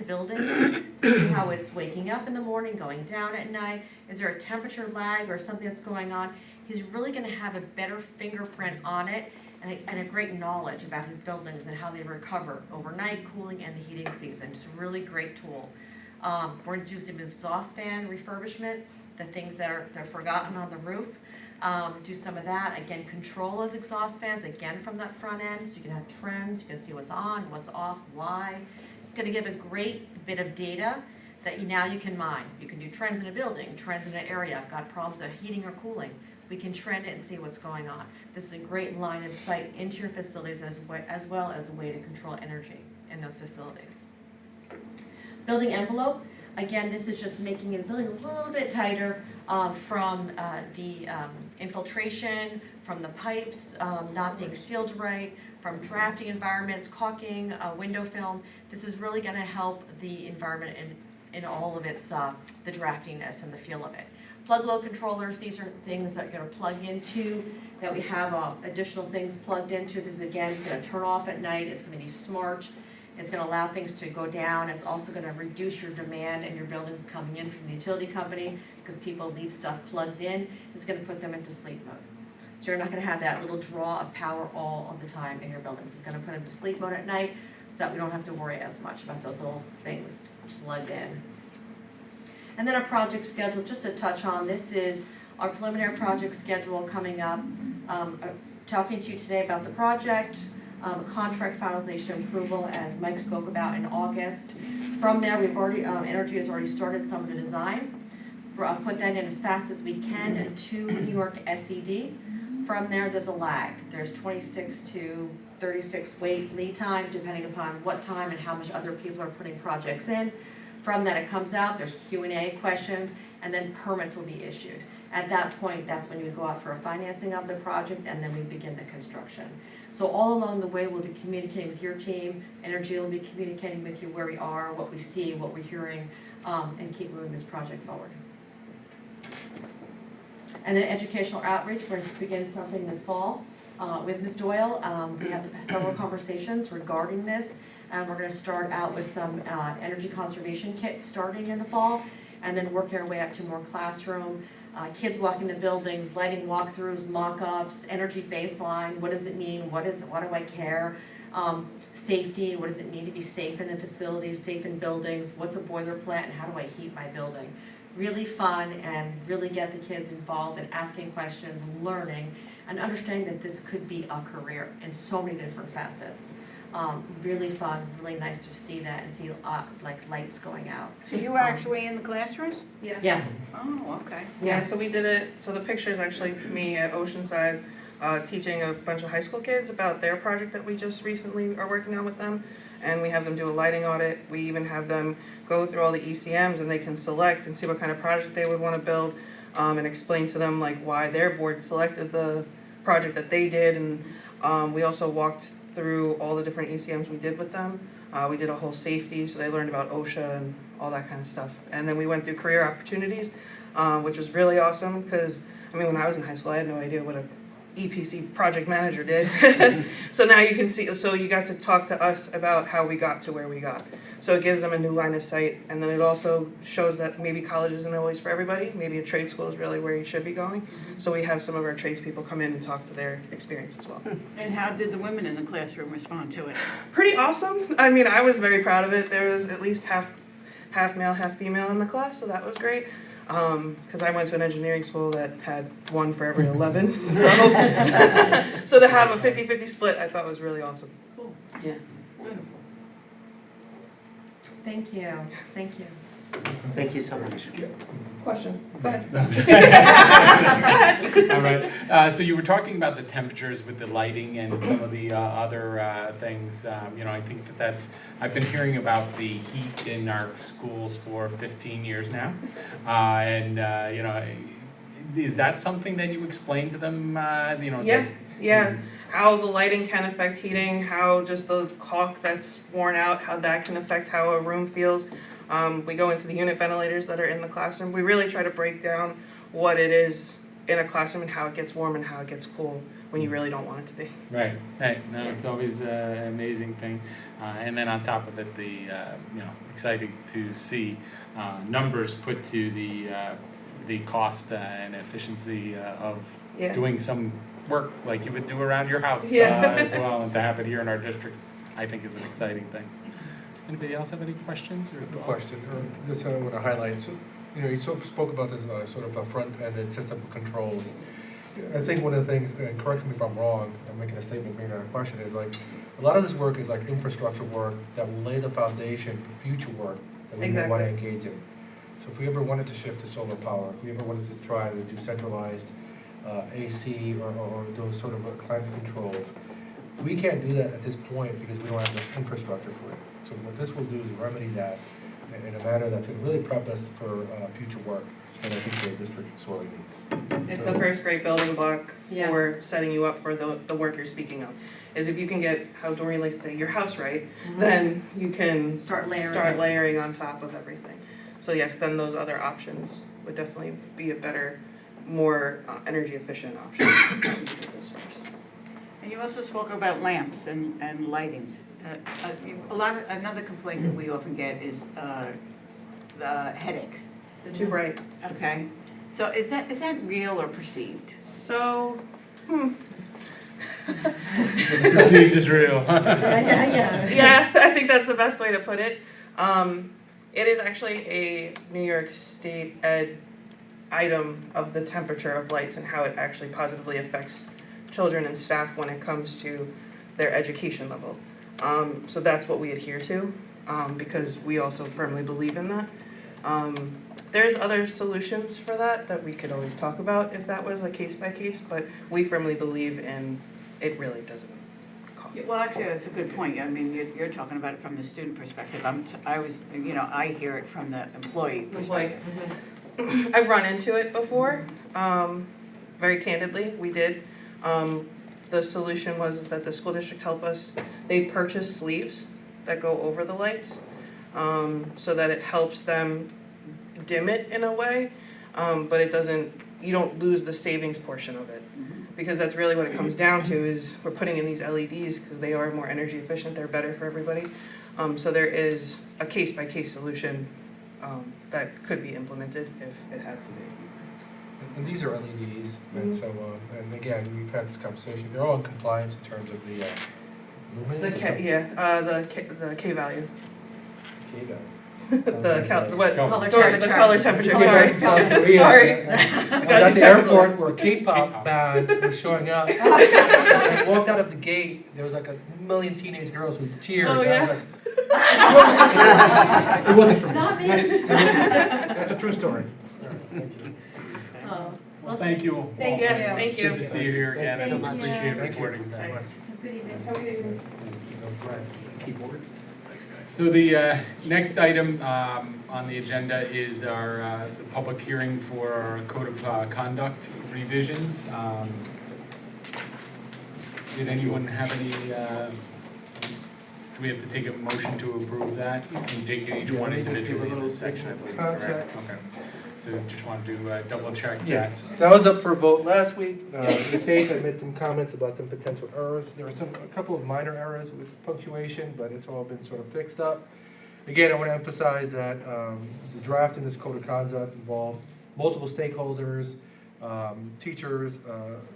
building, see how it's waking up in the morning, going down at night, is there a temperature lag or something that's going on. He's really going to have a better fingerprint on it and a great knowledge about his buildings and how they recover overnight, cooling, and the heating season. It's a really great tool. We're going to do some exhaust fan refurbishment, the things that are forgotten on the roof. Do some of that. Again, control those exhaust fans, again, from that front end, so you can have trends, you can see what's on, what's off, why. It's going to give a great bit of data that now you can mine. You can do trends in a building, trends in an area. I've got problems with heating or cooling. We can trend it and see what's going on. This is a great line of sight into your facilities as well as a way to control energy in those facilities. Building envelope, again, this is just making the building a little bit tighter from the infiltration, from the pipes not being sealed right, from drafty environments, caulking, window film. This is really going to help the environment in all of its, the draftiness and the feel of it. Plug load controllers, these are things that you're gonna plug into, that we have additional things plugged into. This again is gonna turn off at night, it's gonna be smart, it's gonna allow things to go down, it's also gonna reduce your demand and your buildings coming in from the utility company, because people leave stuff plugged in, it's gonna put them into sleep mode. So you're not gonna have that little draw of power all of the time in your buildings. It's gonna put them to sleep mode at night, so that we don't have to worry as much about those little things plugged in. And then our project schedule, just to touch on, this is our preliminary project schedule coming up. Talking to you today about the project, contract finalization approval, as Mike spoke about in August. From there, we've already, Energy has already started some of the design. I'll put that in as fast as we can to New York SED. From there, there's a lag. There's 26 to 36 lead time, depending upon what time and how much other people are putting projects in. From that, it comes out, there's Q&A questions, and then permits will be issued. At that point, that's when you would go out for a financing of the project, and then we begin the construction. So all along the way, we'll be communicating with your team. Energy will be communicating with you where we are, what we see, what we're hearing, and keep moving this project forward. And then educational outreach, we're going to begin something this fall with Ms. Doyle. We have several conversations regarding this. And we're going to start out with some energy conservation kits starting in the fall, and then working our way up to more classroom, kids walking the buildings, lighting walkthroughs, mock-ups, energy baseline, what does it mean, what do I care, safety, what does it mean to be safe in the facilities, safe in buildings, what's a boiler plant, and how do I heat my building. Really fun, and really get the kids involved in asking questions, learning, and understanding that this could be a career in so many different facets. Really fun, really nice to see that and see like lights going out. So you were actually in the classrooms? Yeah. Oh, okay. Yeah, so we did it, so the picture is actually me at Oceanside teaching a bunch of high school kids about their project that we just recently are working on with them. And we have them do a lighting audit. We even have them go through all the ECMs, and they can select and see what kind of project they would want to build, and explain to them like why their board selected the project that they did. And we also walked through all the different ECMs we did with them. We did a whole safety, so they learned about OSHA and all that kind of stuff. And then we went through career opportunities, which was really awesome, because, I mean, when I was in high school, I had no idea what a EPC project manager did. So now you can see, so you got to talk to us about how we got to where we got. So it gives them a new line of sight, and then it also shows that maybe college isn't always for everybody. Maybe a trade school is really where you should be going. So we have some of our tradespeople come in and talk to their experience as well. And how did the women in the classroom respond to it? Pretty awesome. I mean, I was very proud of it. There was at least half male, half female in the class, so that was great. Because I went to an engineering school that had 1 for every 11. So, so to have a 50-50 split, I thought was really awesome. Cool. Yeah. Thank you. Thank you. Thank you so much. Questions? Go ahead. All right, so you were talking about the temperatures with the lighting and some of the other things. You know, I think I've been hearing about the heat in our schools for 15 years now. You know, is that something that you explain to them, you know? Yeah. How the lighting can affect heating, how just the caulk that's worn out, how that can affect how a room feels. We go into the unit ventilators that are in the classroom. We really try to break down what it is in a classroom and how it gets warm and how it gets cool when you really don't want it to be. Right. No, it's always an amazing thing. And then on top of it, the you know, exciting to see numbers put to the cost and efficiency of doing some work like you would do around your house as well, and to have it here in our district, I think is an exciting thing. Anybody else have any questions or The thoughts? question, just I want to highlight, so, you know, you spoke about this sort of a front-ended system of controls. I think one of the things, and correct me if I'm wrong, I'm making a statement, being a question, is like, a lot of this work is like infrastructure work that will lay the foundation for future work that we may want to engage in. So if we ever wanted to shift to solar power, if we ever wanted to try to do centralized AC or those sort of climate controls, we can't do that at this point because we don't have the infrastructure for it. So what this will do is remedy that in a manner that's going to really prep us for future work that I think the district sorely needs. It's the first great building block for setting you up for the work you're speaking of. Is if you can get, how Doreen likes to say, your house right, then you can Start layering on top of everything. So yes, then those other options would definitely be a better, more energy efficient option. And you also spoke about lamps and lightings. Another complaint that we often get is the headaches. Too bright. Okay, so is that real or perceived? So, Perceived as real. yeah, I think that's the best way to put it. It is actually a New York State Ed item of the temperature of lights and how it actually positively affects children and staff when it comes to their education level. So that's what we adhere to, because we also firmly believe in that. There's other solutions for that we could always talk about if that was a case by case, but we firmly believe in it really doesn't cost. Well, actually, that's a good point. I mean, you're talking about it from the student perspective. I hear it from the employee perspective. I've run into it before, very candidly, we did. The solution was that the school district helped us, they purchase sleeves that go over the lights, so that it helps them dim it in a way, but it doesn't, you don't lose the savings portion of it. Because that's really what it comes down to is we're putting in these LEDs because they are more energy efficient, they're better for everybody. So there is a case-by-case solution that could be implemented if it had to be. And these are LEDs, and so, and again, we've had this conversation, they're all in compliance in terms of the lumens. The K value. K-value. The Color temperature, Yeah, sorry. South Korea. Sorry. I was Got at too the technical. airport where a K-pop band was showing up. I walked out of the gate, there was like a million teenage girls who cheered. Oh, and I was yeah. like, it wasn't for me. Not me. That's a true story. Well, thank you all. Thank you. Thank you. Good to see you here again, Thank you and so much. appreciate it Thank you. reporting. Good evening. Keyboard. So the next item on the agenda is our the public hearing for our code of conduct revisions. Did anyone have any, do we have to take a motion to approve that? And take each one individually in this section, I believe, correct? Context. Okay. So just wanted to double check Yeah, that. so I was up for a vote last week. Ms. Hayes had made some comments about some potential errors. There were a couple of minor errors with punctuation, but it's all been sort of fixed up. Again, I want to emphasize that the draft in this code of conduct involved multiple stakeholders, teachers,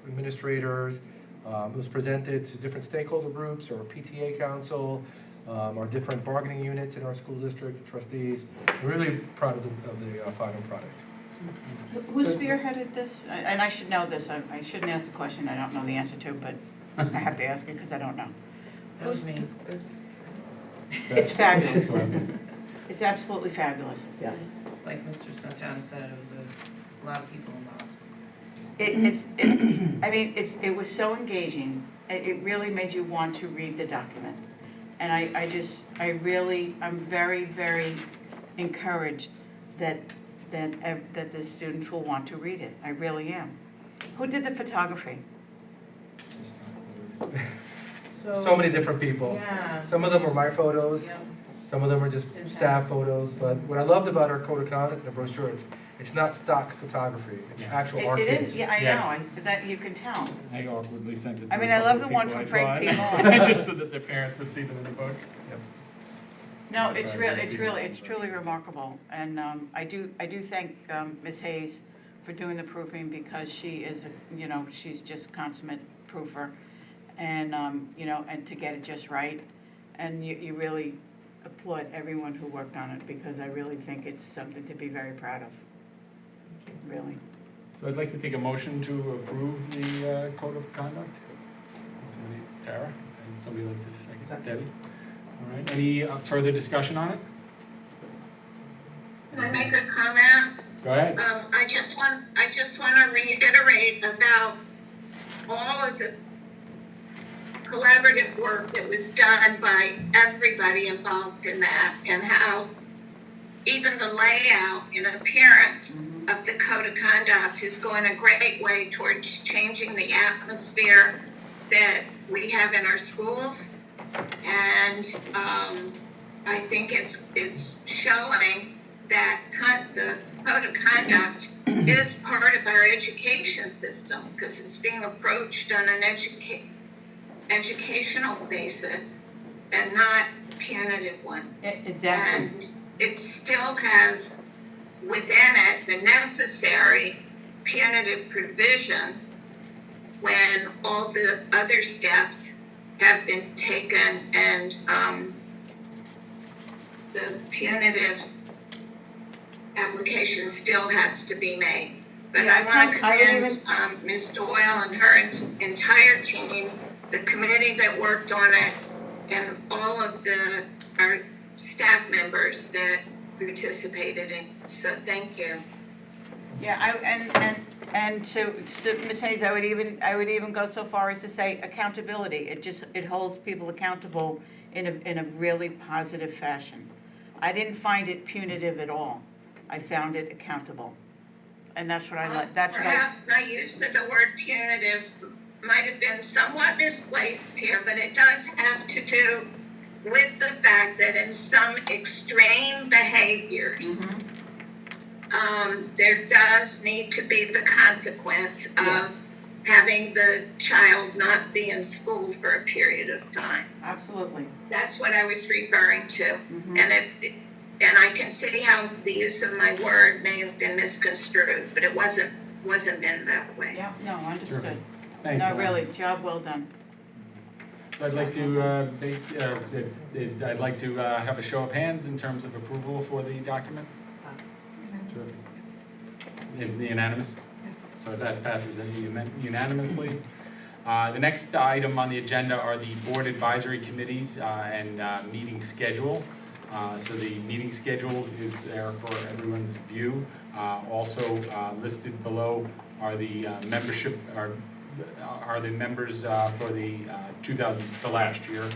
administrators. It was presented to different stakeholder groups, or PTA council, our different bargaining units in our school district, trustees. I'm really proud of the final product. Who spearheaded this? And I should know this, I shouldn't ask the question I don't know the answer to, but I have to ask it because I don't know. That was me. It's fabulous. It's absolutely fabulous. Yes. Like Mr. Santana said, it was a lot of people involved. It was so engaging. It really made you want to read the document. And I'm very, very encouraged that the students will want to read it. I really am. Who did the photography? So many different people. Yeah. Some of them were my photos, Yep. some of them are just It's staff intense. photos, but what I loved about our code of conduct, the brochure, it's not stock photography, it's Yeah. actual art It kids. is, yeah, I Yeah. know, that you can tell. I awkwardly sent it to I mean, a I couple love of the one people from I saw Frank it. P. Moore. Just so that their parents would see them in the book. No, it's truly remarkable, and I do thank Ms. Hayes for doing the proofing, because she is, she's just consummate proofer, and, and to get it just right, and you really applaud everyone who worked on it, because I really think it's something to be very proud of, really. So I'd like to take a motion to approve the code of conduct. Tara, and somebody like this, second, Debbie? All right, any further discussion on it? Can I make a comment? Go ahead. I just want to reiterate about all of the collaborative work that was done by everybody involved in that, and how even the layout and appearance of the code of conduct is going a great way towards changing the atmosphere that we have in our schools. And I think it's showing that the code of conduct is part of our education system because it's being approached on an educational basis and not punitive one. Exactly. And it still has within it the necessary punitive provisions when all the other steps have been taken and the punitive application still has to be made. But Yeah, I want to I would commend Ms. Doyle and her entire team, the committee that worked on it, and all of our staff members that participated in. So thank you. Yeah, and to Ms. Hayes, I would even go so far as to say accountability. It holds people accountable in a really positive fashion. I didn't find it punitive at all. I found it accountable. And that's what I like, Perhaps my use of the word punitive might have been somewhat misplaced here, but it does have to do with the fact that in some extreme behaviors, there does need to be the consequence of having the child not be in school for a period of time. Absolutely. That's what I was referring to. Mhm. And I can see how the use of my word may have been misconstrued, but it wasn't meant that way. Yeah, no, understood. Thank No, you. really, job well done. So I'd like to, have a show of hands in terms of approval for the document. Unanimous? Yes. So that passes unanimously. The next item on the agenda are the board advisory committees and meeting schedule. So the meeting schedule is there for everyone's view. Also listed below are the membership, are the members for the last year.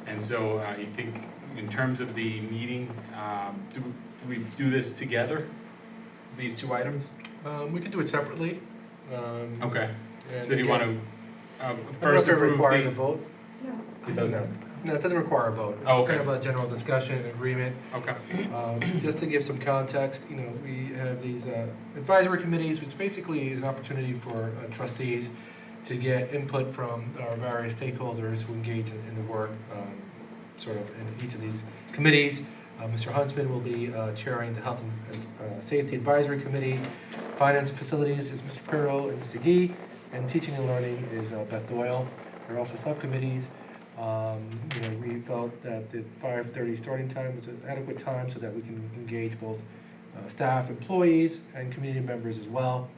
And so I think in terms of the meeting, do we do this together, these two items? We could do it separately. Okay. And So do you want to I don't know first if it approve requires a the? vote. It doesn't. No, it doesn't require a vote. It's Oh, okay. kind of a general discussion and agreement. Okay. Just to give some context, we have these advisory committees, which basically is an opportunity for trustees to get input from our various stakeholders who engage in the work, sort of in each of these committees. Mr. Huntsman will be chairing the Health and Safety Advisory Committee. Finance and Facilities is Mr. Pirro and Mr. Gee, and Teaching and Learning is Beth Doyle. There are also subcommittees. We felt that the 5:30 starting time was an adequate time so that we can engage both staff, employees, and community members as well.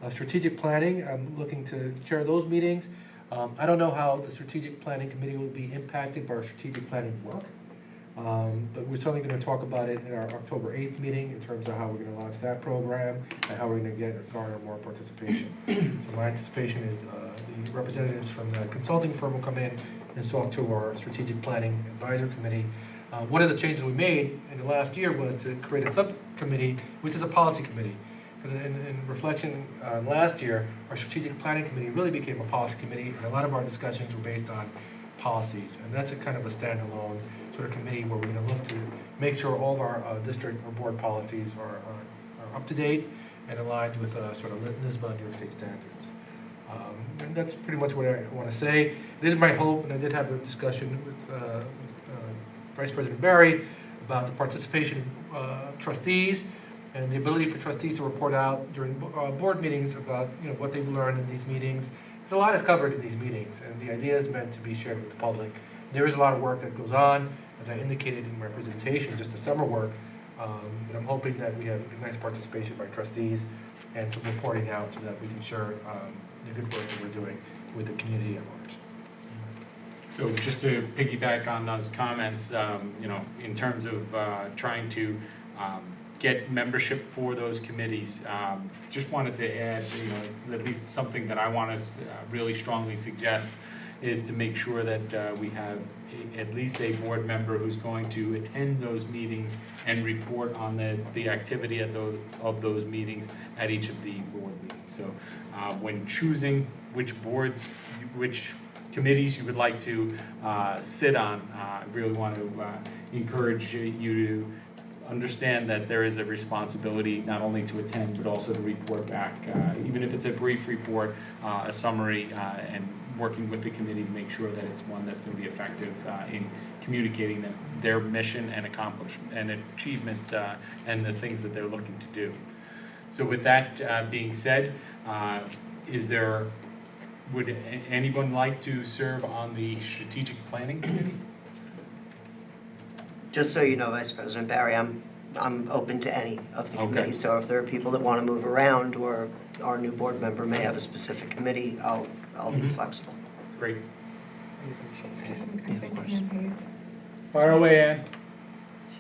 Strategic planning, I'm looking to chair those meetings. I don't know how the strategic planning committee will be impacted by our strategic planning work, but we're certainly going to talk about it in our October 8th meeting in terms of how we're going to launch that program and how we're going to garner more participation. So my anticipation is the representatives from the consulting firm will come in and talk to our strategic planning advisory committee. One of the changes we made in the last year was to create a subcommittee, which is a policy committee. Because in reflection last year, our strategic planning committee really became a policy committee, and a lot of our discussions were based on policies. And that's a kind of a standalone sort of committee where we're going to look to make sure all of our district or board policies are up to date and aligned with sort of NISBA and New York State standards. And that's pretty much what I want to say. It is my hope, and I did have a discussion with Vice President Barry about the participation of trustees and the ability for trustees to report out during board meetings about what they've learned in these meetings. There's a lot is covered in these meetings, and the idea is meant to be shared with the public. There is a lot of work that goes on, as I indicated in my presentation, just the summer work. And I'm hoping that we have nice participation by trustees and some reporting out so that we can share the good work that we're doing with the community at large. So just to piggyback on those comments, in terms of trying to get membership for those committees, just wanted to add, at least something that I want to really strongly suggest is to make sure that we have at least a board member who's going to attend those meetings and report on the activity of those meetings at each of the board meetings. So when choosing which committees you would like to sit on, I really want to encourage you to understand that there is a responsibility not only to attend, but also to report back, even if it's a brief report, a summary, and working with the committee to make sure that it's one that's going to be effective in communicating their mission and accomplishment and achievements and the things that they're looking to do. So with that being said, would anyone like to serve on the strategic planning committee? Just so you know, Vice President Barry, I'm open to any of the Okay. committees. So if there are people that want to move around, or our new board member may have a specific committee, I'll be Mhm. flexible. Great. Excuse me, I Yeah, of think course. Ann Hayes. Fire away, Ann.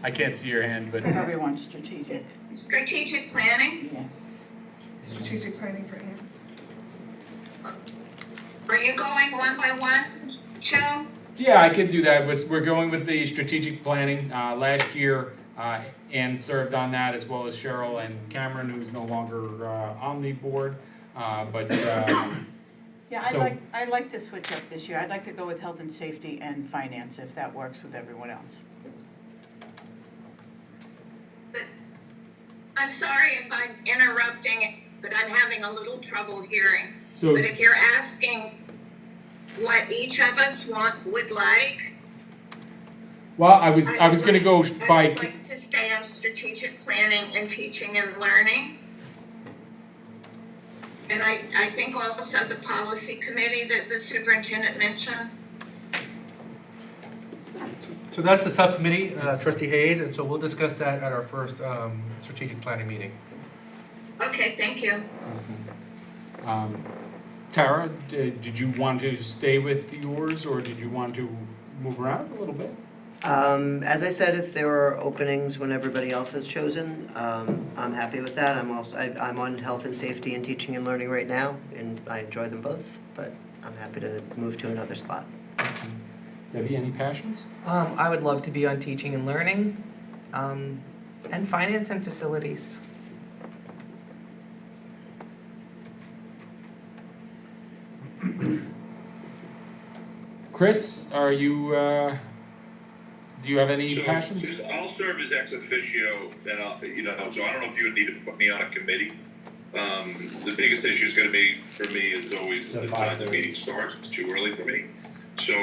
I can't see your hand, but Whoever wants strategic, Strategic planning, yeah. Strategic planning for Ann. are you going one by one, Joe? yeah, I could do that. We're going with the strategic planning. Last year, Ann served on that, as well as Cheryl and Cameron, who's no longer on the board. Yeah, So- I'd like to switch up this year. I'd like to go with health and safety and finance, if that works with everyone else. I'm sorry if I'm interrupting, but I'm having a little trouble hearing. So, But if you're asking what each of us would like. well, I was gonna go I would by, like to stay on strategic planning and teaching and learning. And I think also the policy committee that the superintendent mentioned. So that's the subcommittee, Trustee Hayes, and so we'll discuss that at our first strategic planning meeting. Okay, thank you. Tara, did you want to stay with yours, or did you want to move around a little bit? As I said, if there are openings when everybody else has chosen, I'm happy with that. I'm on health and safety and teaching and learning right now, and I enjoy them both, but I'm happy to move to another slot. Debbie, any passions? I would love to be on teaching and learning, and finance and facilities. Chris, are you, do you have any So, passions? I'll serve as ex officio, and so I don't know if you would need to put me on a committee. The biggest issue is gonna be, for me, as always, is the time the meeting starts. It's too early for me. So,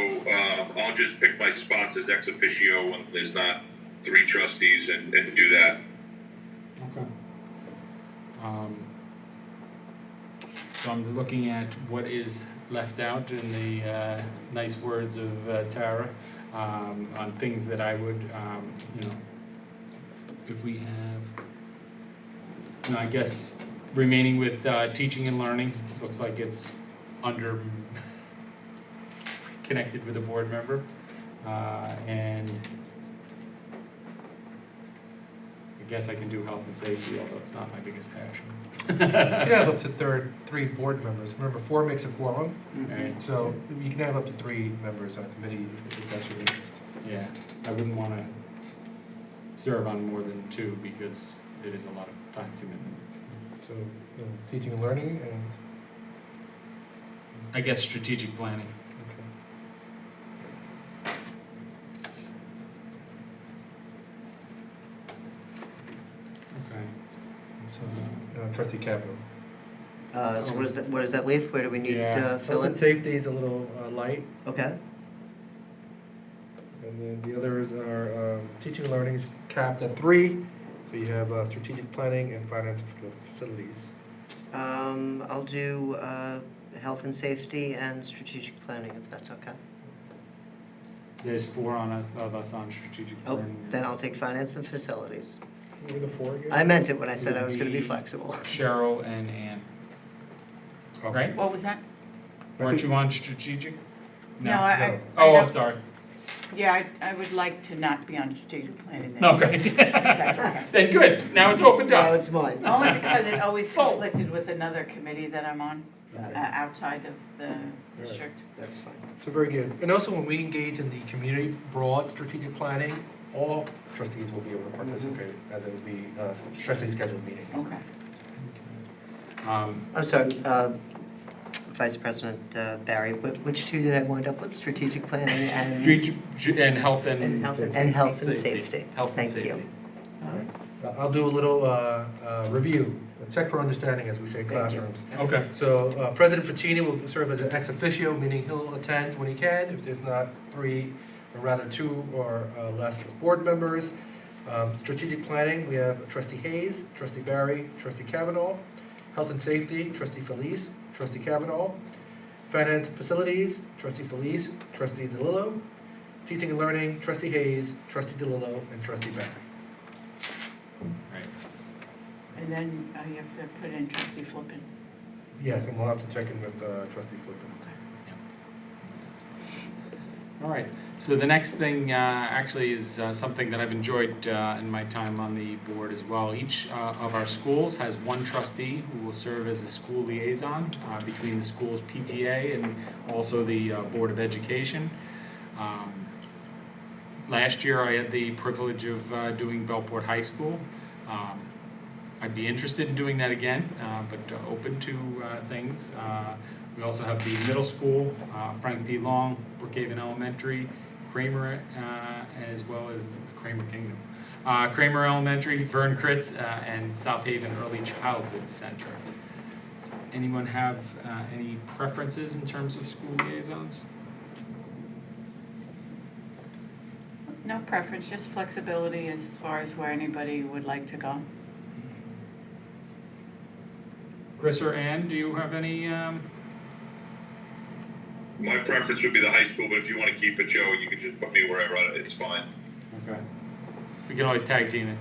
I'll just pick my spots as ex officio when there's not 3 trustees and do that. Okay. So I'm looking at what is left out in the nice words of Tara, on things that I would, if we have, I guess, remaining with teaching and learning, looks like it's connected with a board member, and I guess I can do health and safety, although it's not my biggest passion. You can have up to 3 board members. Remember, 4 makes a quorum, Right, so you can have up to 3 members on a committee if that's your interest. yeah, I wouldn't want to serve on more than 2 because it is a lot of time commitment. So, teaching and learning and, I guess strategic planning. okay. Okay. So, Trustee Kavanaugh. So what does that leave? Where do we need Yeah. to fill Health and in? safety is a little light, Okay. and then the others are teaching and learning is capped at 3. So you have strategic planning and finance and facilities. I'll do health and safety and strategic planning, if that's okay. There's 4 of us on strategic Oh, planning. then I'll take finance and facilities. What were the 4 again? I meant it when I said I was Would gonna be be- flexible. Cheryl and Ann, Okay. right? What was that? Weren't you on strategic? No, I Oh, I'm don't- sorry. Yeah, I would like to not be on strategic planning this No, year. great. That's okay. Then good, now it's opened Now up. it's mine. Only because it always Oh. conflicted with another committee that I'm on, Got it. outside of the district. That's fine. So very good. And also, when we engage in the community broad strategic planning, all trustees will be able to participate, as it would be specially scheduled meetings. Okay. Um, I'm sorry, Vice President Barry, which 2 did I wind up with? Strategic planning and And health and. And health and and health and Safety. safety? Health and Thank you. safety. I'll do a little review, a check for understanding, as we say in classrooms. Okay. So President Puccini will serve as an ex officio, meaning he'll attend when he can, if there's not three, or rather two or less board members. Strategic planning, we have Trustee Hayes, Trustee Barry, Trustee Kavanaugh. Health and safety, Trustee Felice, Trustee Kavanaugh. Finance and facilities, Trustee Felice, Trustee DeLillo. Teaching and learning, Trustee Hayes, Trustee DeLillo, and Trustee Barry. Right. And then you have to put in trustee Flippin. Yes, and we'll have to check in with Trustee Flippin. All right, so the next thing actually is something that I've enjoyed in my time on the board as well. Each of our schools has one trustee who will serve as a school liaison between the school's PTA and also the Board of Education. Last year, I had the privilege of doing Bellport High School. I'd be interested in doing that again, but open to things. We also have the middle school, Frank P. Long, Brookhaven Elementary, Kramer, as well as Kramer Kingdom. Kramer Elementary, Vern Kritz, and South Haven Early Childhood Center. Does anyone have any preferences in terms of school liaisons? No preference, just flexibility as far as where anybody would like to go. Chris or Ann, do you have any? My preference would be the high school, but if you want to keep it, Joe, you can just put me wherever, it's fine. Okay. We can always tag team it.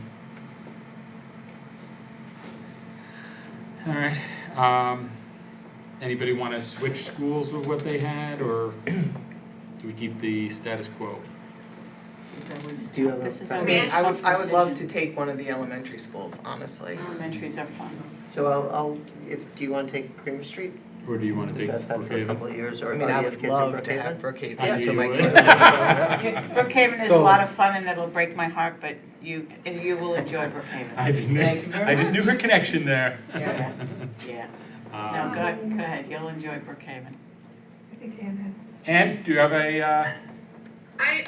All right. Anybody want to switch schools with what they had, or do we keep the status quo? Do you have a This is I always mean, a I tough would love to decision. take one of the elementary schools, honestly. Elementaries are fun. So do you want to take Creamer Street, Or do you want to which take I've had for a couple Brookhaven? of years, or I mean, do I you have would kids in love to have Brookhaven? Brookhaven, I that's knew where you my would. kids are. Brookhaven is a So- lot of fun and it'll break my heart, but you will enjoy Brookhaven. I just knew her connection there. Yeah, yeah. No, go ahead, you'll enjoy Brookhaven. Ann, do you have a? I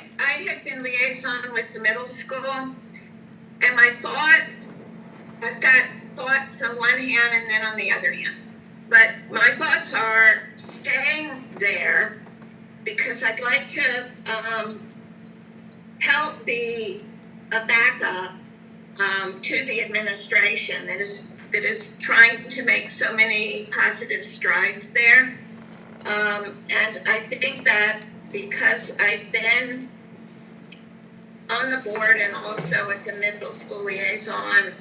had been liaison with the middle school, and my thoughts, I've got thoughts on one hand and then on the other hand. But my thoughts are staying there because I'd like to help be a backup to the administration that is trying to make so many positive strides there. And I think that because I've been on the board and also at the middle school liaison,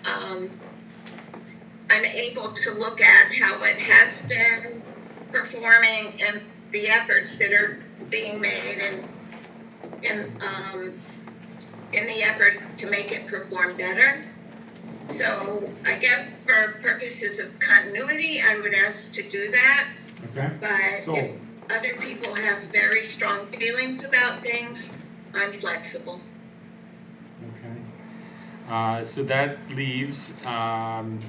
I'm able to look at how it has been performing and the efforts that are being made in the effort to make it perform better. So I guess for purposes of continuity, I would ask to do that. Okay. But So- if other people have very strong feelings about things, I'm flexible. Okay. So that leaves. And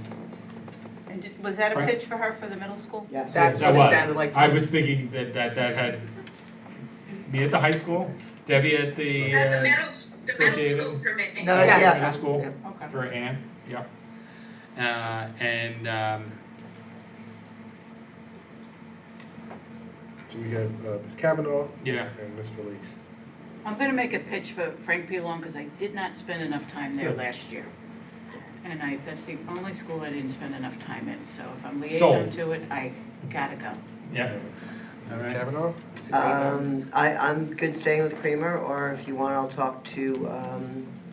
was that a Frank? pitch for her for the middle school? Yes. That's That what was. it sounded like. I was thinking that had me at the high school, Debbie at the. The middle Brookhaven. school for me. No, Yes. yeah. Middle school Okay. for Ann. Yep. So we have Ms. Kavanaugh Yeah. and Ms. Felice. I'm gonna make a pitch for Frank P. Long, because I did not spend enough time there Good. last year. And that's the only school I didn't spend enough time in, so if I'm So- liaison to it, I gotta go. Yeah. All Ms. right. Kavanaugh? I'm good staying with Kramer, or if you want, I'll talk to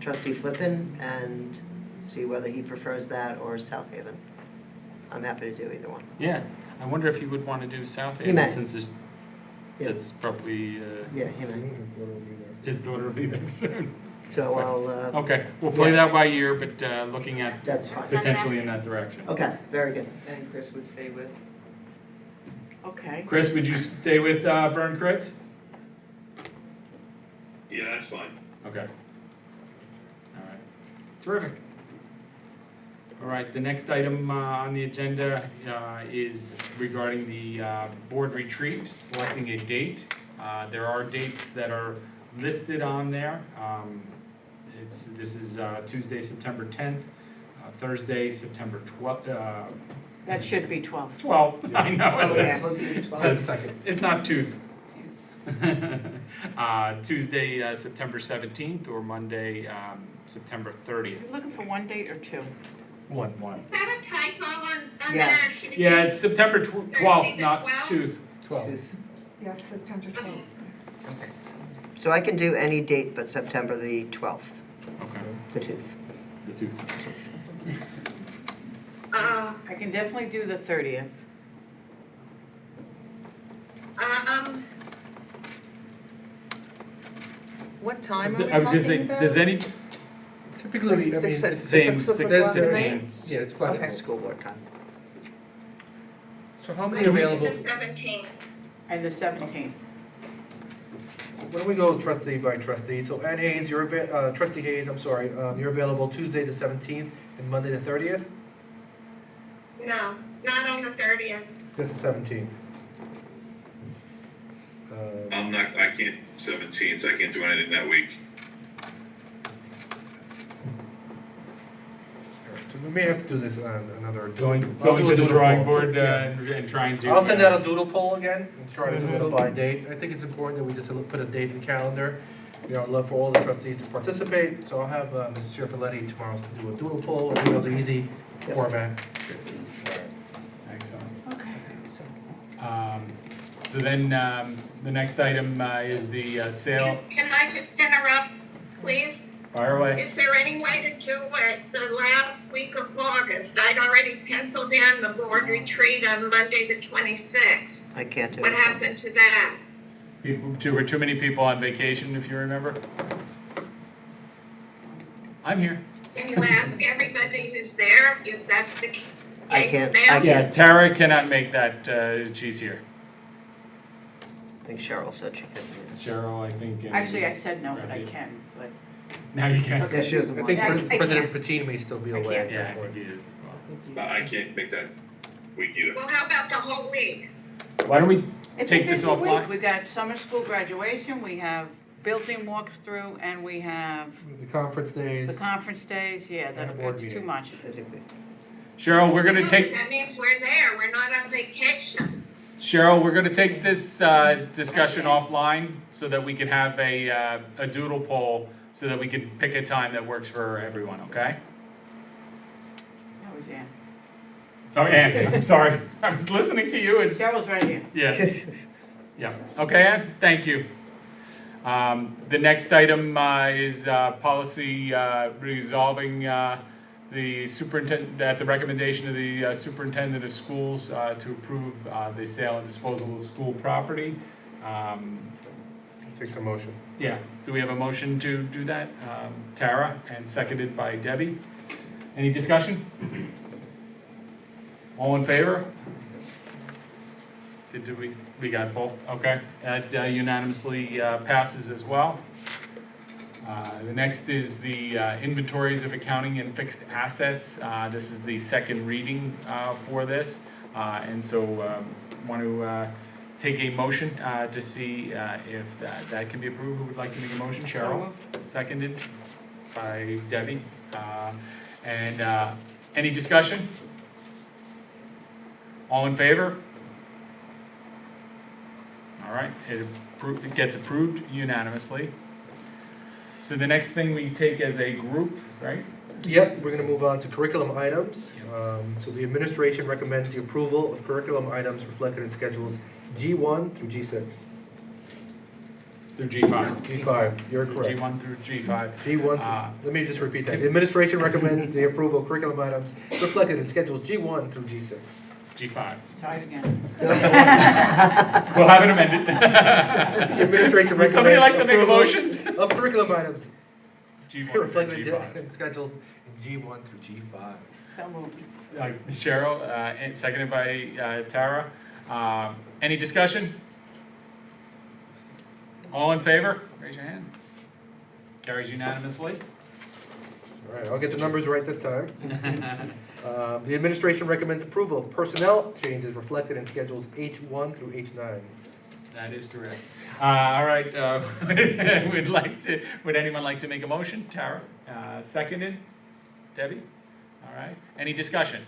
Trustee Flippin and see whether he prefers that or South Haven. I'm happy to do either one. Yeah. I wonder if he would want to do South He Haven may. since Yeah. that's probably Yeah, he may. his daughter will be there soon. So I'll, Okay, we'll play that by ear, but looking at that's fine. potentially in that direction. Okay, very good. And Chris would stay with. Okay. Chris, would you stay with Vern Kritz? Yeah, that's fine. Okay. All right. Terrific. All right, the next item on the agenda is regarding the board retreat, selecting a date. There are dates that are listed on there. This is Tuesday, September 10th, Thursday, September 12th. That should be 12. 12th, I know. Oh, it yeah. is. Supposed to be It 12. says- Second. It's not tooth. Tuesday, September 17th, or Monday, September 30th. You looking for one date or two? One. Is that a typo on Yes. there? Should it Yeah, be- it's September 12th, the not 12th? tooth. 12. Yes, September Okay. So I can do any date but September the 12th, Okay. the tooth. The tooth. I can definitely do the 30th. What time are we I was gonna say, talking about? does any, Typically, I mean, Six- it's- same, six six o'clock to at nine. night? yeah, it's flexible. Okay. School board time. So how I many can do available? the 17th. And the 17th. Why don't we go trustee by trustee? So Ann Hayes, trustee Hayes, I'm sorry, you're available Tuesday the 17th and Monday the 30th? No, not on the 30th. Just the 17th. I can't, 17th, I can't do anything that week. Alright, so we may have to do this on another. Going I'll do to a the doodle drawing poll. board Yeah. and trying to. I'll send out a doodle poll again and try to solidify a date. I think it's important that we just put a date in the calendar. You know, I'd love for all the trustees to participate, so I'll have Mrs. Schiaffoletti tomorrow to do a doodle poll. I think those are easy format. Excellent. Okay. So then, the next item is the sale. Can I just interrupt, please? Fire away. Is there any way to do it the last week of August? I'd already penciled in the board retreat on Monday, the 26th. I can't do it. What happened to that? Were too many people on vacation, if you remember? I'm here. Can you ask everybody who's there if that's the I case can't- now? I Yeah, Tara cannot make that, she's here. I think Cheryl said she could. Cheryl, I think. and Actually, I said no, but I Raphael. can, but. Now you can. Yeah, she doesn't I want think to. I President can't. Patino may still be I away. can't. Yeah, I think he is as well. But I can't make that week either. Well, how about the whole week? Why don't we It's a take this busy week. offline? We got summer school graduation, we have built-in walkthrough, and we have The conference days. the conference days. Yeah, And a that, board it's too meeting. much. Cheryl, we're gonna No, take, That means we're there, we're not on vacation. Cheryl, we're gonna take this, discussion offline so that we can have a doodle poll so that we can pick a time that works for everyone, okay? That was Ann. Oh, Ann, I'm sorry. I was listening to you and, Cheryl's right here. yeah. Yeah, okay, Ann, thank you. The next item is policy resolving the superintendent, at the recommendation of the superintendent of schools to approve the sale and disposal of school property. Take some motion. Yeah, do we have a motion to do that? Tara, and seconded by Debbie. Any discussion? All in favor? Did we got both? Okay, that unanimously passes as well. The next is the inventories of accounting and fixed assets. This is the second reading for this. And so want to take a motion to see if that can be approved. Who would like to make a motion? Cheryl, seconded by Debbie. And any discussion? All in favor? All right, it gets approved unanimously. So the next thing we take as a group, right? Yep, we're gonna move on to curriculum items. So the administration recommends the approval of curriculum items reflected in schedules G1 through G6. Through G5. G5, you're correct. G1 through G5. G1, let me just repeat that. The administration recommends the approval of curriculum items reflected in schedules G1 through G6. G5. Try it again. We'll have it amended. The administration Would somebody like to make a approval motion? of curriculum items It's G1 through reflected G5. in schedule G1 through G5. So moved. Cheryl, and seconded by Tara. Any discussion? All in favor? Raise your hand. Carries unanimously. All right, I'll get the numbers right this time. The administration recommends approval of personnel changes reflected in schedules H1 through H9. That is correct. All right, would anyone like to make a motion? Tara, seconded? Debbie? All right, any discussion?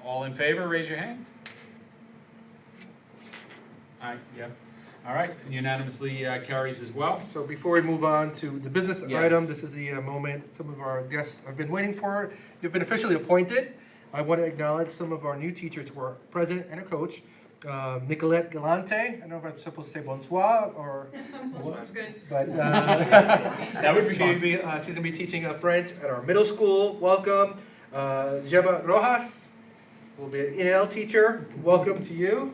All in favor, raise your hand. Aye, yep. All right, unanimously carries as well. So before we move on to the business Yes. item, this is the moment some of our guests have been waiting for. You've been officially appointed. I want to acknowledge some of our new teachers who are president and a coach. Nicolette Galante, I don't know if I'm supposed to say bonsoir or what, Good. but That would be fun. she's going to be teaching French at our middle school. Welcome. Gemma Rojas will be an EL teacher. Welcome to you.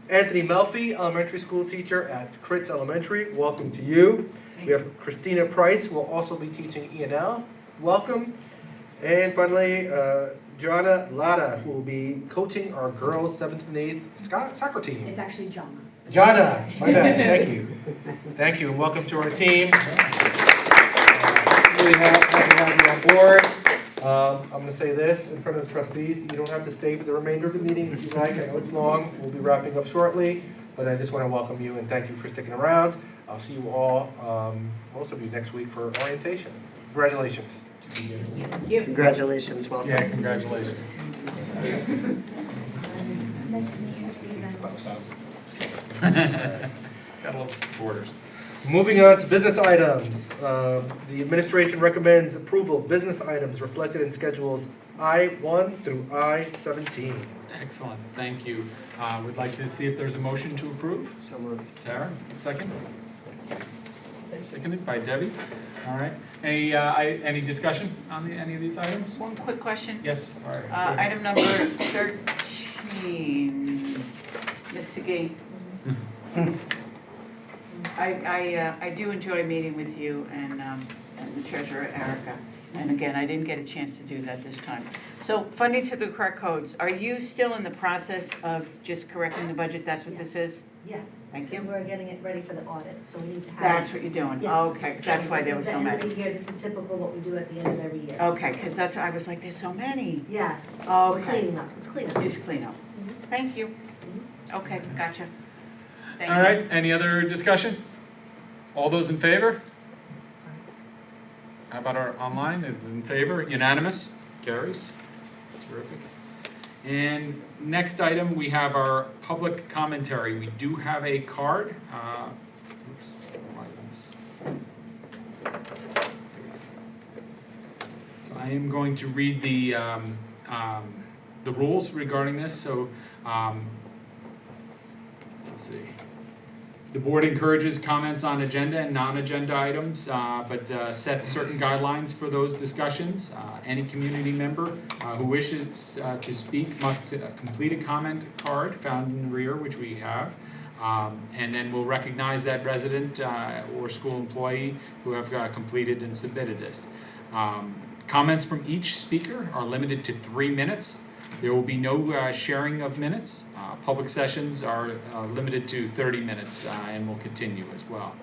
Anthony Melfi, elementary school teacher at Critz Elementary. Welcome to you. We have Christina Price, who will also be teaching ENL. Welcome. And finally, Joanna Lara, who will be coaching our girls 7th and 8th soccer team. It's actually John. Jana, my bad, thank you. Thank you, and welcome to our team. Really happy to have you on board. I'm going to say this in front of the trustees, you don't have to stay for the remainder of the meeting if you like. I know it's long, we'll be wrapping up shortly, but I just want to welcome you and thank you for sticking around. I'll see you all, most of you, next week for orientation. Congratulations. Congratulations, welcome. Yeah, congratulations. Nice to meet you. See you then. Got a little supporters. Moving on to business items. The administration recommends approval of business items reflected in schedules I-1 through I-17. Excellent, thank you. Would like to see if there's a motion to approve. So moved. Tara, second? Seconded by Debbie. All right. Any discussion on any of these items? One quick question. Yes, all right. Item number 13, Ms. Segee. I do enjoy meeting with you and the treasurer, Erica. And again, I didn't get a chance to do that this time. So funding to the correct codes, are you still in the process of just correcting the budget? That's what this is? Yes. Thank you. And we're getting it ready for the audit, so we need to have. That's what you're doing? Yes. Okay, 'cause that's why there was so This is the many. end of the year, this is typical what we do at the end of every year. Okay, because that's, I was like, there's so many. Yes. We're Okay. cleaning up, it's cleanup. Just clean up. Thank you. Okay, gotcha. Thank All you. right, any other discussion? All those in favor? How about our online, is in favor, unanimous, carries, terrific. And next item, we have our public commentary. We do have a card. Oops, why is this? So I am going to read the rules regarding this, so, let's see. The board encourages comments on agenda and non-agenda items, but sets certain guidelines for those discussions. Any community member who wishes to speak must complete a comment card found in the rear, which we have. And then we'll recognize that resident or school employee who have completed and submitted this. Comments from each speaker are limited to 3 minutes. There will be no sharing of minutes. Public sessions are limited to 30 minutes and will continue as well.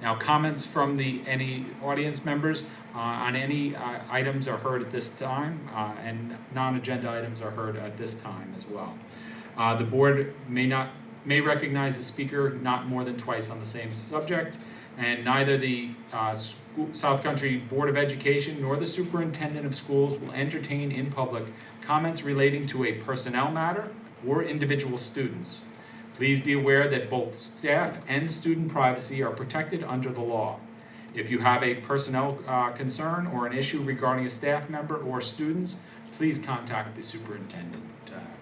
Now, comments from any audience members on any items are heard at this time, and non-agenda items are heard at this time as well. The board may recognize the speaker not more than twice on the same subject, and neither the South Country Board of Education nor the superintendent of schools will entertain in public comments relating to a personnel matter or individual students. Please be aware that both staff and student privacy are protected under the law. If you have a personnel concern or an issue regarding a staff member or students, please contact the superintendent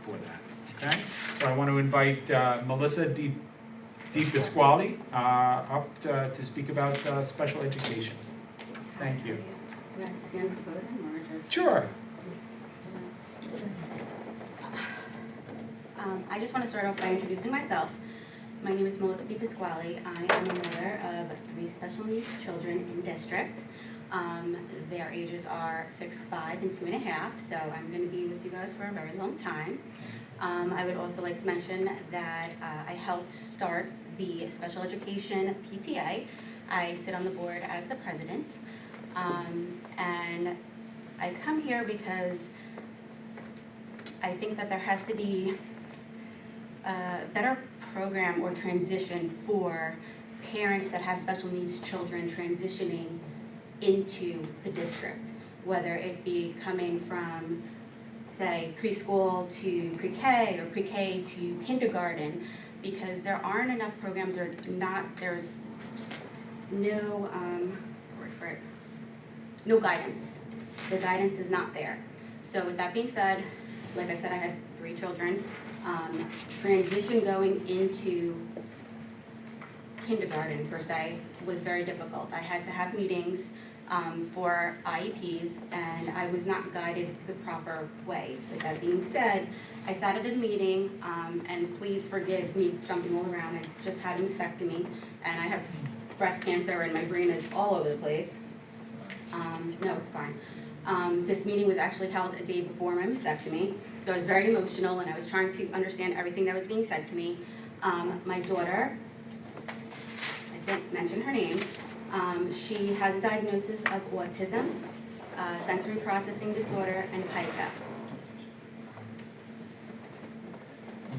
for that. Okay? So I want to invite Melissa Di Pasquale up to speak about special education. Thank you. Yeah, stand at the podium or just? Sure. I just want to start off by introducing myself. My name is Melissa Di Pasquale. I am a mother of 3 special needs children in district. Their ages are 6, 5, and 2.5, so I'm going to be with you guys for a very long time. I would also like to mention that I helped start the special education PTA. I sit on the board as the president, and I come here because I think that there has to be better program or transition for parents that have special needs children transitioning into the district, whether it be coming from, say, preschool to pre-K or pre-K to kindergarten, because there aren't enough programs or there's no, word for it, no guidance. The guidance is not there. So with that being said, like I said, I had 3 children. Transition going into kindergarten, per se, was very difficult. I had to have meetings for IEPs, and I was not guided the proper way. With that being said, I sat at a meeting, and please forgive me jumping all around. I just had a mastectomy, and I have breast cancer, and my brain is all over the place. No, it's fine. This meeting was actually held a day before my mastectomy, so I was very emotional, and I was trying to understand everything that was being said to me. My daughter, I didn't mention her name, she has a diagnosis of autism, sensory processing disorder, and pica.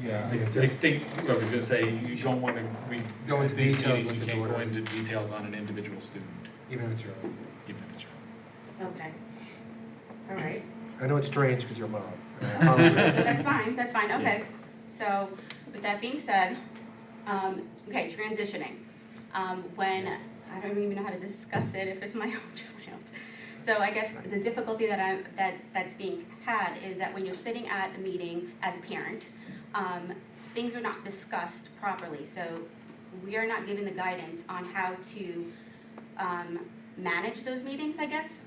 Yeah, I think, I was gonna say, you don't wanna, Go into these details meetings, you with the can't go daughter. into details on an individual student, Even if it's your, even if it's your. Okay. All right. I know it's strange because you're a mom. I apologize. That's fine, okay. So, with that being said, okay, transitioning. When, I don't even know how to discuss it if it's my own child. So I guess the difficulty that's being had is that when you're sitting at a meeting as a parent, things are not discussed properly. So we are not given the guidance on how to manage those meetings, I guess.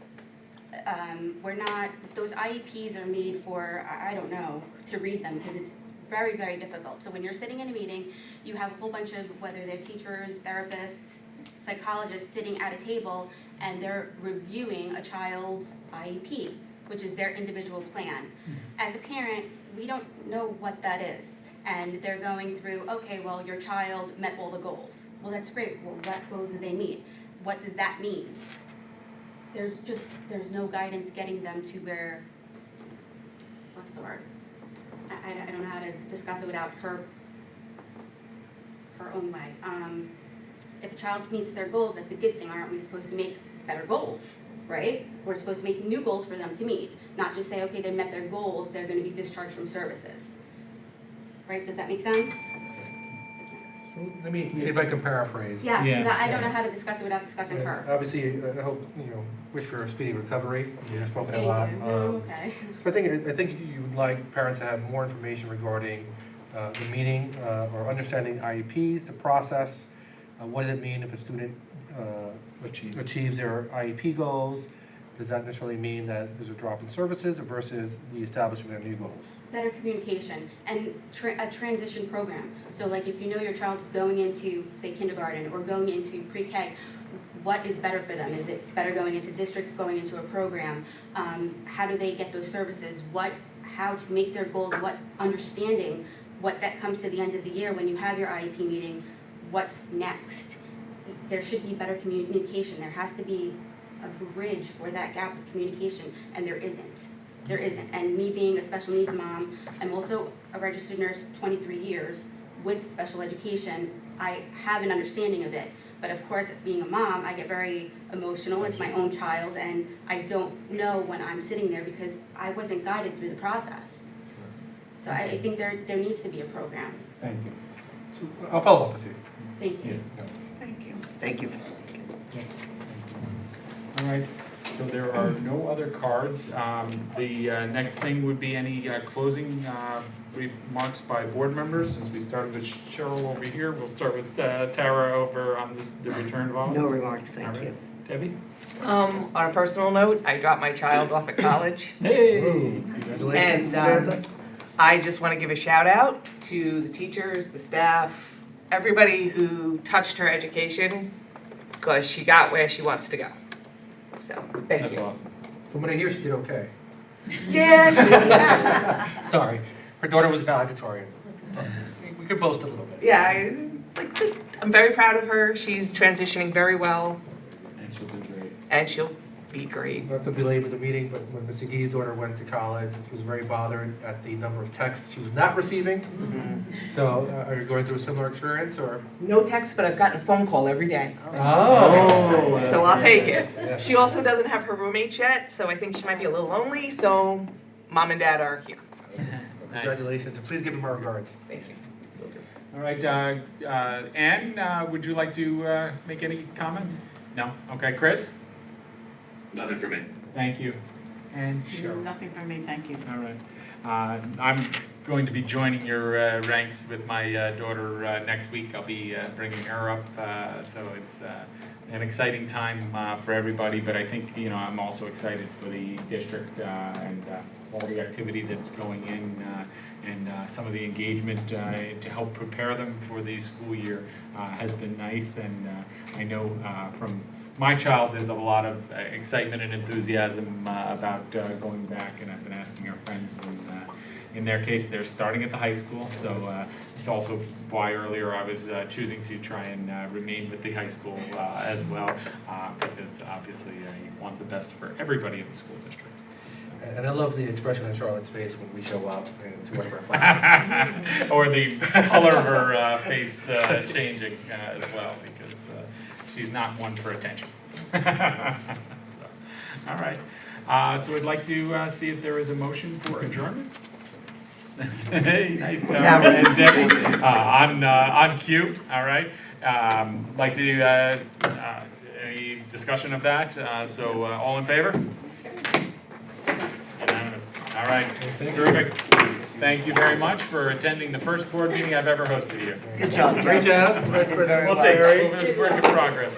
We're not, those IEPs are made for, I don't know, to read them, because it's very, very difficult. So when you're sitting in a meeting, you have a whole bunch of, whether they're teachers, therapists, psychologists, sitting at a table, and they're reviewing a child's IEP, which is their individual plan. As a parent, we don't know what that is. And they're going through, okay, well, your child met all the goals. Well, that's great. Well, what goals did they meet? What does that mean? There's no guidance getting them to where, what's the word? I don't know how to discuss it without her own way. If a child meets their goals, that's a good thing. Aren't we supposed to make better goals, right? We're supposed to make new goals for them to meet, not just say, okay, they met their goals, they're going to be discharged from services. Right? Does that make sense? Let me see if I can paraphrase. Yes, Yeah. I don't know how to discuss it without discussing her. Obviously, I hope, wish for a speedy recovery. Yeah. You've spoken a Thank lot. you. Okay. So I think you would like parents to have more information regarding the meeting or understanding IEPs, the process. What does it mean if a student achieves their IEP goals? Does that necessarily mean that there's a drop in services versus the establishment of new goals? Better communication and a transition program. So like if you know your child's going into, say, kindergarten or going into pre-K, what is better for them? Is it better going into district, going into a program? How do they get those services? How to make their goals, understanding what that comes to the end of the year when you have your IEP meeting, what's next? There should be better communication. There has to be a bridge for that gap of communication, and there isn't. There isn't. And me being a special needs mom, I'm also a registered nurse 23 years with special education. I have an understanding of it. But of course, being a mom, I get very emotional. It's my own child, and I don't know when I'm sitting there because I wasn't guided through the process. So I think there needs to be a program. Thank you. So I'll follow up with you. Thank you. Thank you. Thank you for speaking. All right, so there are no other cards. The next thing would be any closing remarks by board members. Since we started with Cheryl over here, we'll start with Tara over on the return volleyball. No remarks, thank All right. you. Debbie? On a personal note, I dropped my child off at college. Hey! Congratulations, And Samantha. I just want to give a shout out to the teachers, the staff, everybody who touched her education, because she got where she wants to go. So, thank you. That's awesome. From what I hear, she did okay. Yeah, Sorry, her daughter was valedictorian. We could boast a little bit. I'm very proud of her. She's transitioning very well, And she'll do great. and she'll be great. Not to belabor the meeting, but when Ms. McGee's daughter went to college, she was very bothered at the number of texts she was not receiving. So are you going through a similar experience, or? No text, but I've gotten a phone call every day. Oh. So I'll take it. Yeah. She also doesn't have her roommates yet, so I think she might be a little lonely, so mom and dad are here. Congratulations, and please give them our regards. Thank you. All right, Ann, would you like to make any comments? No? Okay, Chris? Nothing for me. Thank you. And Cheryl? Nothing from me, thank you. All right. I'm going to be joining your ranks with my daughter next week. I'll be bringing her up, so it's an exciting time for everybody, but I think, I'm also excited for the district and all the activity that's going in and some of the engagement to help prepare them for the school year has been nice, and I know from my child, there's a lot of excitement and enthusiasm about going back, and I've been asking our friends, and in their case, they're starting at the high school, so it's also why earlier I was choosing to try and remain with the high school as well, because obviously you want the best for everybody in the school district. And I love the expression on Charlotte's face when we show up to one of our classes. Or the color of her face changing as well, because she's not one for attention. So, all right. So I'd like to see if there is a motion for adjournment. Hey, nice to have you, Debbie. On cue, all right. Like to, any discussion of that? So all in favor? Unanimous. All right, terrific. Thank you very much for attending the first board meeting I've ever hosted here. Good job. Great job. You did very We'll well. take it. Work in progress.